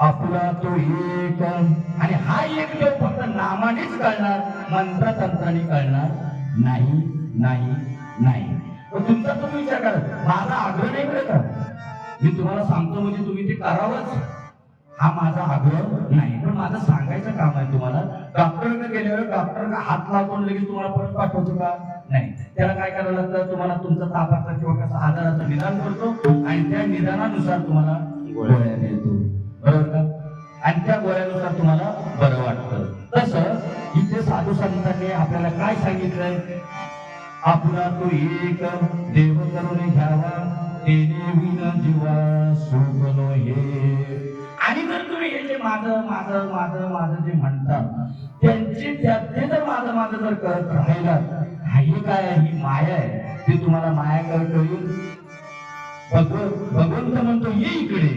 आपला तो एक. आणि हा एक देव फक्त नामानेच कळणार, मंत्रतंत्राने कळणार नाही नाही नाही. तुमचा तुम्ही विचार करा, माझा आग्रह नाही बरं का, मी तुम्हाला सांगतो म्हणजे तुम्ही ते करावंच, हा माझा आग्रह नाही. पण माझं सांगायचं काम आहे तुम्हाला. डॉक्टरकडे गेल्यावर डॉक्टर हात लावतो लगेच तुम्हाला परत पाठवतो का? नाही. त्याला काय करावं लागतं? तुम्हाला तुमचा तापाचा किंवा कसा आजाराचं निदान करतो आणि त्या निदानानुसार तुम्हाला गोळ्या देतो, बरोबर का? आणि त्या गोळ्यानुसार तुम्हाला बरं वाटतं. तसं इथे साधू संतांनी आपल्याला काय सांगितलंय? आपला तो एक देव करून घ्यावा, तेने विन जीवा सुख नो हे. आणि जर तुम्ही हे जे माझं माझं माझं माझं जे म्हणतात त्यांचे त्यातले जर माझं माझं जर करत राहिला, ही काय आहे? ही माया आहे. ती तुम्हाला माया कळून भगवंत म्हणतो ये इकडे.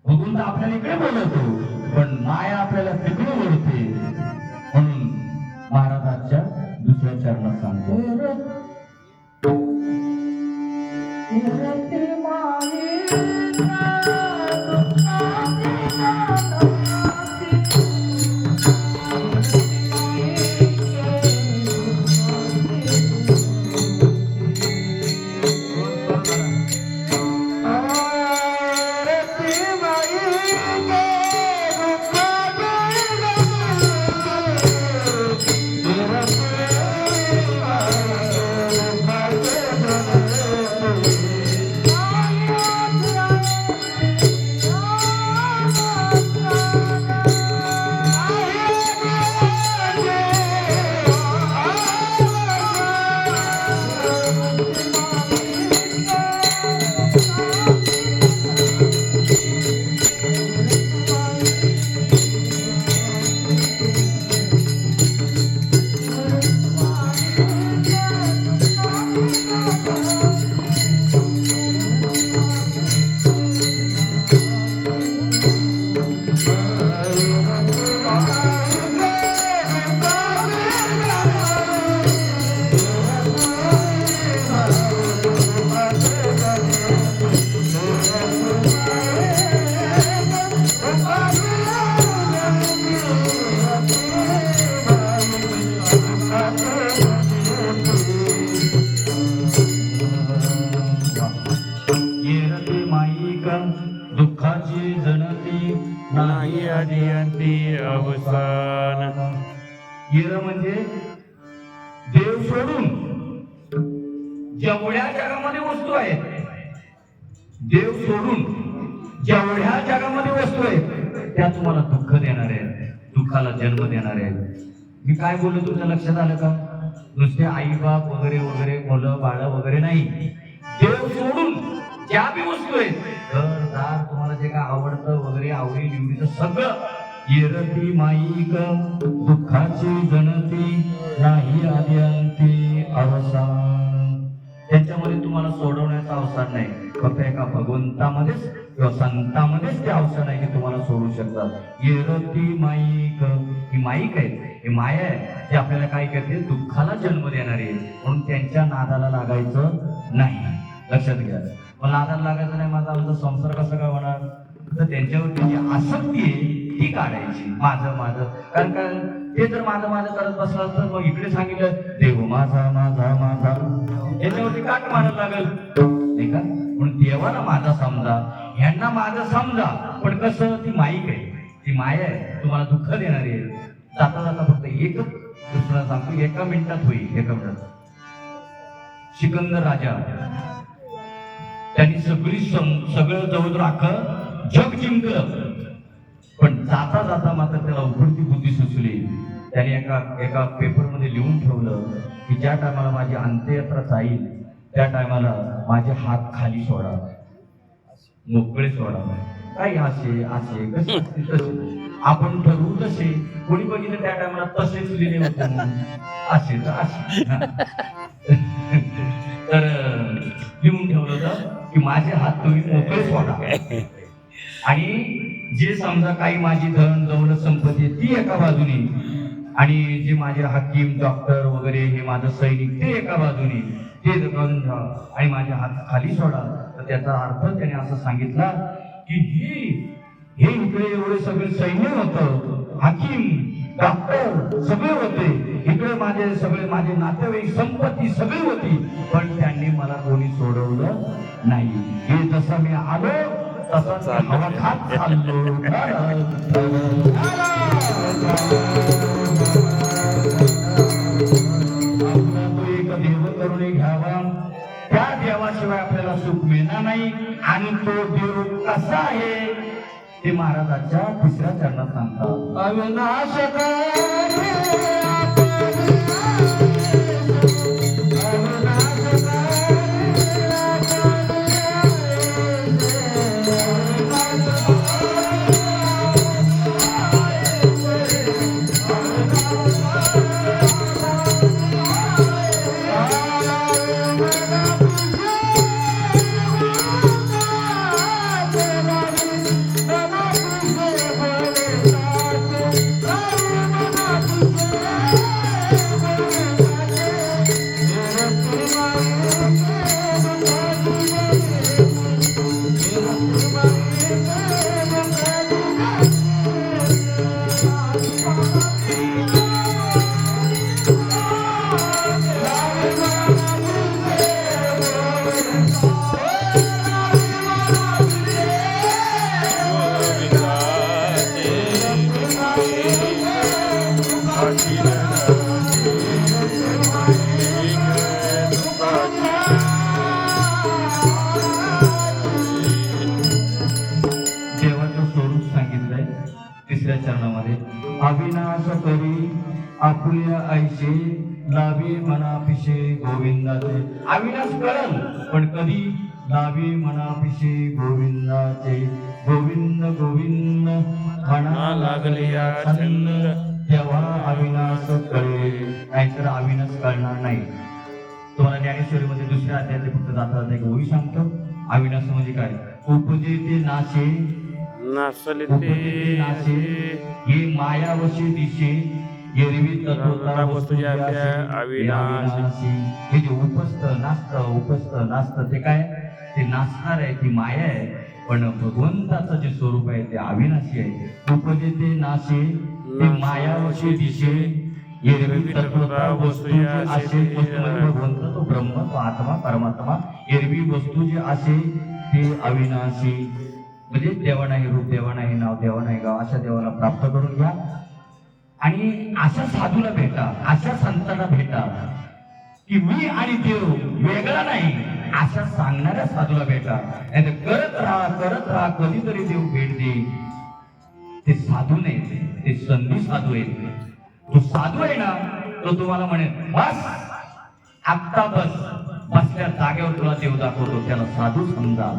भगवंत आपल्याला इकडे बोलवतो, पण माया आपल्याला तिकडे बोलते. म्हणून महाराजांच्या दुसऱ्या चरणात सांगतो, दुःखाची जनती नाही आधी अंती अवसान. येर म्हणजे देव सोडून जेवढ्या जगामध्ये वस्तू आहेत, देव सोडून जेवढ्या जगामध्ये वस्तू आहेत त्या तुम्हाला दुःख देणार आहेत, दुःखाला जन्म देणार आहेत. मी काय बोललो तुमच्या लक्षात आलं का? नुसते आई बाप वगैरे वगैरे मुलं बाळ वगैरे नाही, देव सोडून ज्या बी वस्तू आहेत, घर दार तुम्हाला जे काय आवडतं वगैरे आवडी निवडीचं सगळं. येरती माईक दुःखाची जनती नाही आधी अंती अवसान. त्याच्यामध्ये तुम्हाला सोडवण्याचा अवसर नाही, फक्त एका भगवंतामध्येच किंवा संतामध्येच ते अवसर आहे की तुम्हाला सोडू शकतात. येरती माईक ही माईक आहे, ही माया आहे, ती आपल्याला काय करते, दुःखाला जन्म देणारी आहे. म्हणून त्यांच्या नादाला लागायचं नाही. लक्षात घ्या. मग नादाला लागायचं नाही, माझा आमचा संसार कसा काय होणार? तर त्यांच्यावरती जी आसक्ती आहे ती काढायची. माझं माझं, कारण काय, ते जर माझं माझं करत बसला तर मग इकडे सांगितलं देव माझा माझा माझा, याच्यावरती काट मारत लागेल नाही का? म्हणून देवाला माझा समजा, ह्यांना माझं समजा. पण कसं, ती माईक आहे, ती माया आहे, तुम्हाला दुःख देणारी आहे. जाता जाता फक्त एकच दुसरा सांगतो, एका मिनिटात होईल, एका मिनिटात. सिकंदर राजा त्यांनी सगळं जवळ राखं जग जिंकलं, पण जाता जाता मात्र त्याला उघडती बुद्धी सुचली. त्याने एका पेपरमध्ये लिहून ठेवलं की ज्या टायमाला माझी अंत्ययात्रा जाईल त्या टायमाला माझे हात खाली सोडा, मोकळे सोडा. काही असे असे कसे असतील तसे आपण ठरवू तसे. कोणी बघितलं त्या टायमाला तसेच लिहिले होते म्हणून, असे तर असे. तर लिहून ठेवलं होतं की माझे हात तुम्ही मोकळे सोडा. आणि जे समजा काही माझी धन दौलत संपत्ती ती एका बाजूने, आणि जे माझे हाकीम डॉक्टर वगैरे हे माझं सैनिक ते एका बाजूने, ते करून ठेवा आणि माझे हात खाली सोडा. तर त्याचा अर्थ त्याने असं सांगितला की हे इकडे एवढे सगळे सैन्य होतं, हाकीम डॉक्टर सगळे होते, इकडे माझे नातेवाईक संपत्ती सगळी होती, पण त्यांनी मला कोणी सोडवलं नाही. हे जसं मी आलो तसंच हवा खात चाललो. एक देव करून घ्यावा, त्या देवाशिवाय आपल्याला सुख मिळणार नाही. आणि तो देव कसा आहे ते महाराजाच्या तिसऱ्या चरणात सांगतात. अविनाशकारी अविनाश करी आपुल्या ऐशे लावी मनापिशे गोविंदाचे. अविनाश कळल पण कधी लावी मनापिशे गोविंदाचे. गोविंद गोविंद म्हणा लागले छंद, तेव्हा अविनाश कळेल, नाहीतर अविनाश कळणार नाही. तुम्हाला ज्ञानेश्वरीमध्ये दुसऱ्या अध्यायात फक्त जाता एक ओळी सांगतो. अविनाश म्हणजे काय? उपजे ते नाशे नासले उपजे नाशे हे मायावशी दिशे एरवी तत्वता वस्तू अविनाशी. हे जे उपस्थ नास्त ते काय? ते नासणार आहे, ती माया आहे. पण भगवंताचं जे स्वरूप आहे ते अविनाशी आहे. उपजे ते नाशे ते मायावशी दिशे एरवी तत्वता वस्तू असे. भगवंत तो ब्रह्म, तो आत्मा परमात्मा. एरवी वस्तू जे असे ते अविनाशी. म्हणजे देवा नाही रूप, देवा नाही नाव, देवा नाही गाव, अशा देवाला प्राप्त करून घ्या. आणि अशा साधूला भेटा, अशा संतांना भेटा की मी आणि देव वेगळा नाही, अशा सांगणाऱ्या साधूला भेटा. नाही तर करत राहा कधीतरी देव भेट देईल. ते साधू नाही, ते संधी साधू आहेत. तो साधू आहे ना, तो तुम्हाला म्हणेल बस आत्ता बस, बसल्या जागेवर तुला देव दाखवतो, त्याला साधू समजा.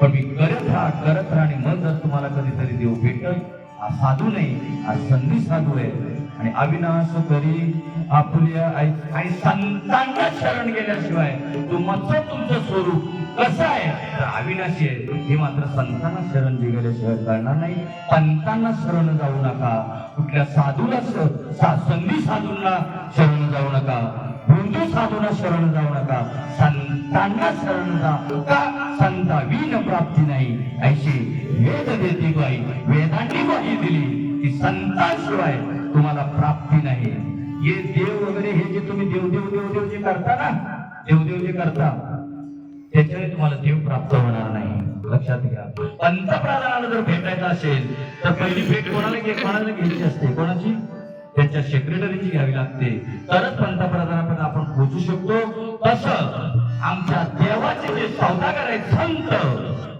पण मी करत राहा आणि मग जर तुम्हाला कधीतरी देव भेटल, हा साधू नाही, हा संधी साधू आहे. आणि अविनाश करी आपुल्या आणि संतांना शरण गेल्याशिवाय तुमचं स्वरूप कसं आहे तर अविनाशी आहे. हे मात्र संतांना शरण गेल्याशिवाय कळणार नाही. पंतांना शरण जाऊ नका. कुठल्या साधूला संधी साधूंना शरण जाऊ नका, हिंदू साधूंना शरण जाऊ नका, संतांना शरण जा का संता विन प्राप्ती नाही ऐशी वेद देती बाई. वेदांनी ग्वाही दिली की संतांशिवाय तुम्हाला प्राप्ती नाही. हे देव वगैरे हे जे तुम्ही देव जे करता ना, देव जे करता त्याच्याने तुम्हाला देव प्राप्त होणार नाही. लक्षात घ्या. पंतप्रधानाला जर भेटायचं असेल तर पहिली भेट कोणाला घ्यायची असते? कोणाची? त्यांच्या सेक्रेटरीची घ्यावी लागते, तरच पंतप्रधानापर्यंत आपण पोहोचू शकतो. तसं आमच्या देवाचे जे सौदागर आहेत संत,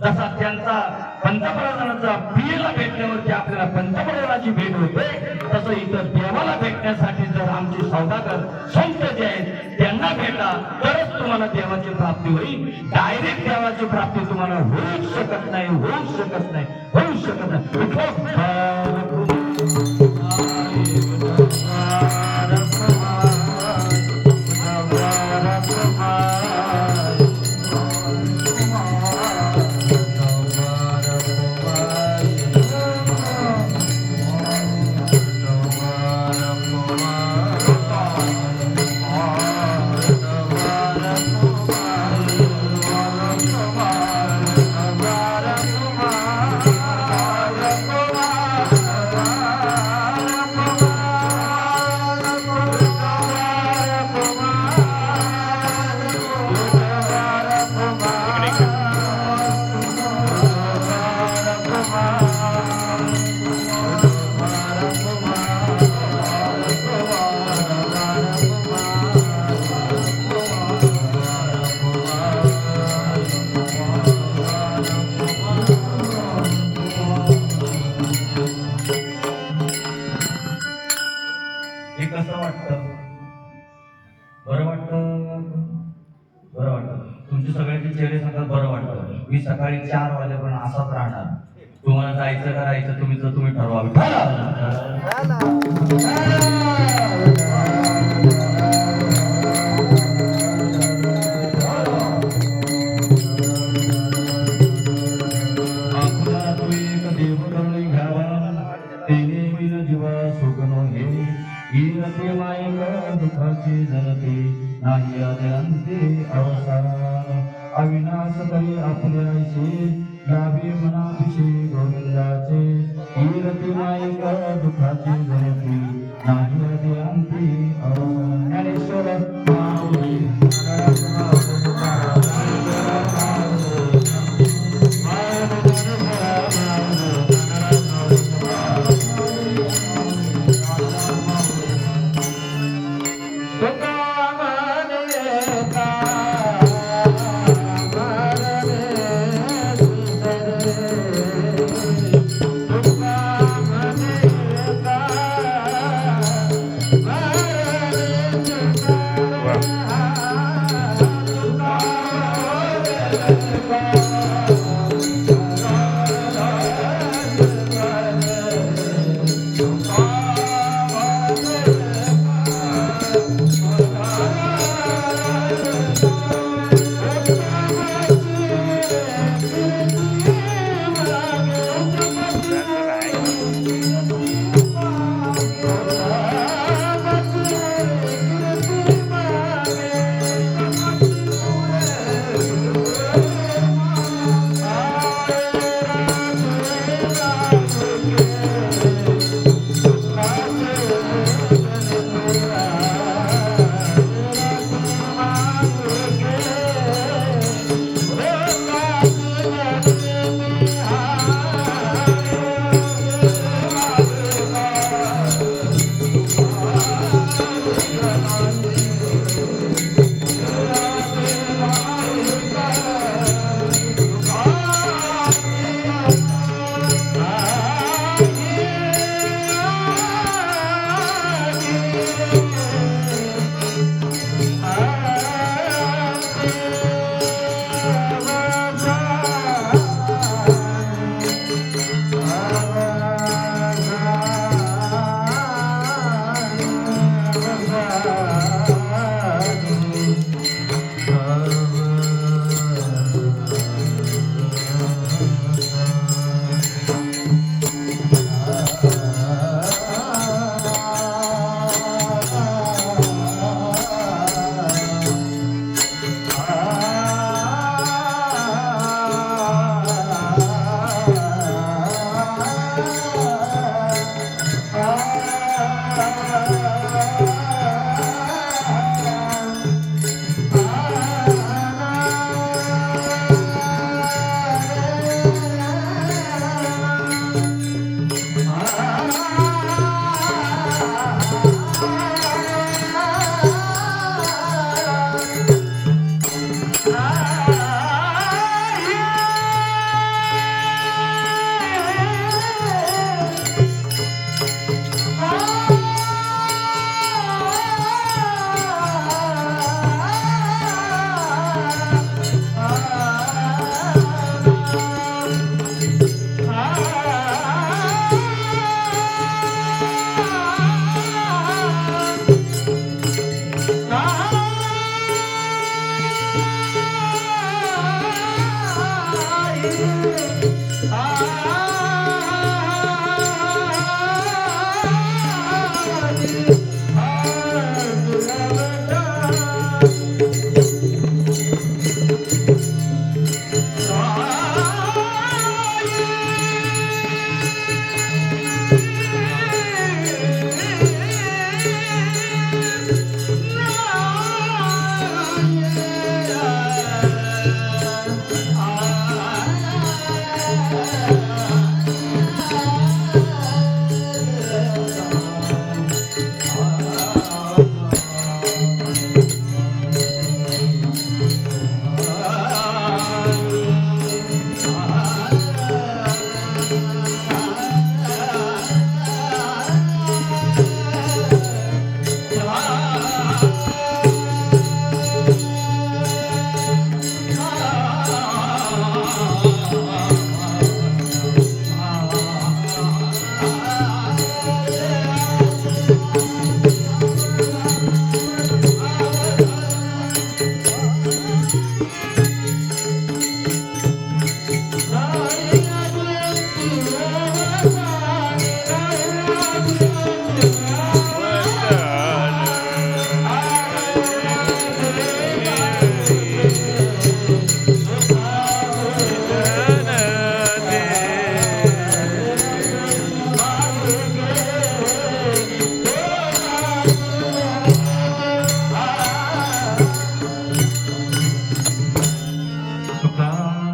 जसा त्यांचा पंतप्रधानाचा प्रियला भेटण्यावरती आपल्याला पंतप्रधानाची भेट होते, तसं इतर देवाला भेटण्यासाठी जर आमचे सौदागर संत जे आहेत त्यांना भेटा, तरच तुम्हाला देवाची प्राप्ती होईल. डायरेक्ट देवाची प्राप्ती तुम्हाला होऊच शकत नाही. हे कसं वाटतं? बरं वाटतं. तुमचे सगळ्यांचे चेहरे सांगतात बरं वाटतं. मी सकाळी 4 वाजेपर्यंत असाच राहणार. तुम्हाला जायचं का राहायचं तुम्ही ठरवा. दुःखाची जनते नाही अंते अवसान. अविनाश तरी आपल्याशी गावी मनापिशी गोविंदाचे. कीर्ती मायक दुःखाची जनते नाही अंते अवसान. ज्ञानेश्वर माऊली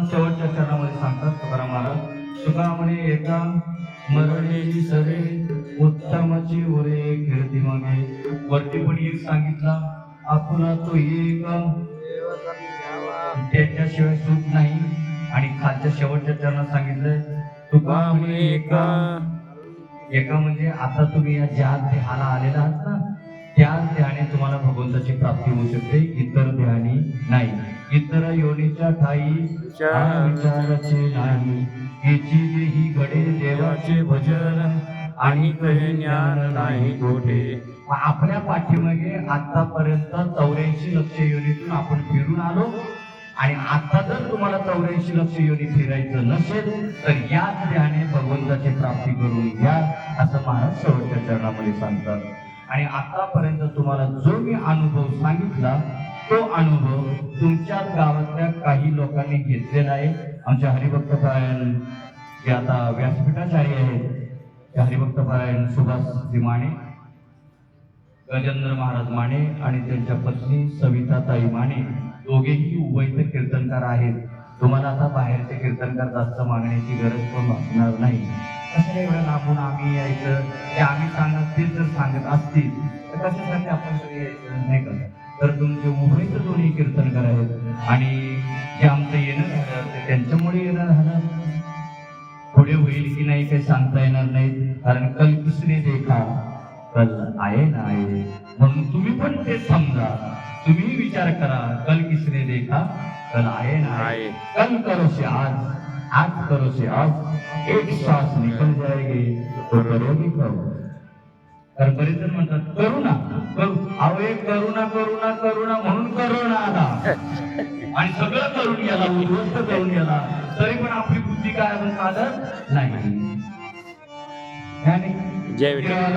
शेवटच्या चरणामध्ये सांगतात तुकाराम महाराज, तुका म्हणे एका मरणेची सरे उत्तमाची उरे कीर्ती मागे. वरती पण एक सांगितला आपुला तो एक त्याच्याशिवाय सुख नाही. आणि खालच्या शेवटच्या चरणात सांगितलंय तुका म्हणे एका म्हणजे आता तुम्ही या ज्या ध्यानाला आलेला आहात ना, त्या ध्याने तुम्हाला भगवंताची प्राप्ती होऊ शकते, इतर ध्यानी नाही. इतर योनीच्या ठाई विचाराचे नाही. याची देही घडे देवाचे भजन आणि कहे ज्ञान नाही कोठे. आपल्या पाठीमागे आतापर्यंत 84 लक्ष योनीतून आपण फिरून आलो. आणि आता जर तुम्हाला 84 लक्ष योनी फिरायचं नसेल तर याच ध्याने भगवंताची प्राप्ती करून घ्या, असं महाराज शेवटच्या चरणामध्ये सांगतात. आणि आतापर्यंत तुम्हाला जो मी अनुभव सांगितला तो अनुभव तुमच्या गावातल्या काही लोकांनी घेतलेला आहे. आमच्या हरिभक्त पारायण जे आता व्यासपीठाचार्य आहेत, ते हरिभक्त पारायण सुभाष माने, गजेंद्र महाराज माने आणि त्यांच्या पत्नी सविताताई माने, दोघेही उभयते कीर्तनकार आहेत. तुम्हाला आता बाहेरचे कीर्तनकार जास्त मागण्याची गरज पण भासणार नाही. कशा एवढं लांबून आम्ही यायचं, ते आम्ही सांगत ते जर सांगत असतील तर कशासाठी आपण सगळे यायचं नाही का. तर तुमचे उभयते दोन्ही कीर्तनकार आहेत. आणि जे आमचं येणं झालं ते त्यांच्यामुळे येणं झालं. पुढे होईल की नाही काही सांगता येणार नाही, कारण कल किसने देखा कल आहे ना आहे. म्हणून तुम्ही पण ते समजा, तुम्ही विचार करा, कल किसने देखा कल आहे ना आहे. कल करो से आज करो से आज, एक श्वास निकल जाएगी तो करोगी कब. तर बरेच जण म्हणतात करुणा करू, अहो एक करुणा करुणा करुणा म्हणून करुणा आला आणि सगळं करून गेला, उद्ध्वस्त करून गेला, तरी पण आपली बुद्धी काय अजून साधत नाही. जय विठ्ठल.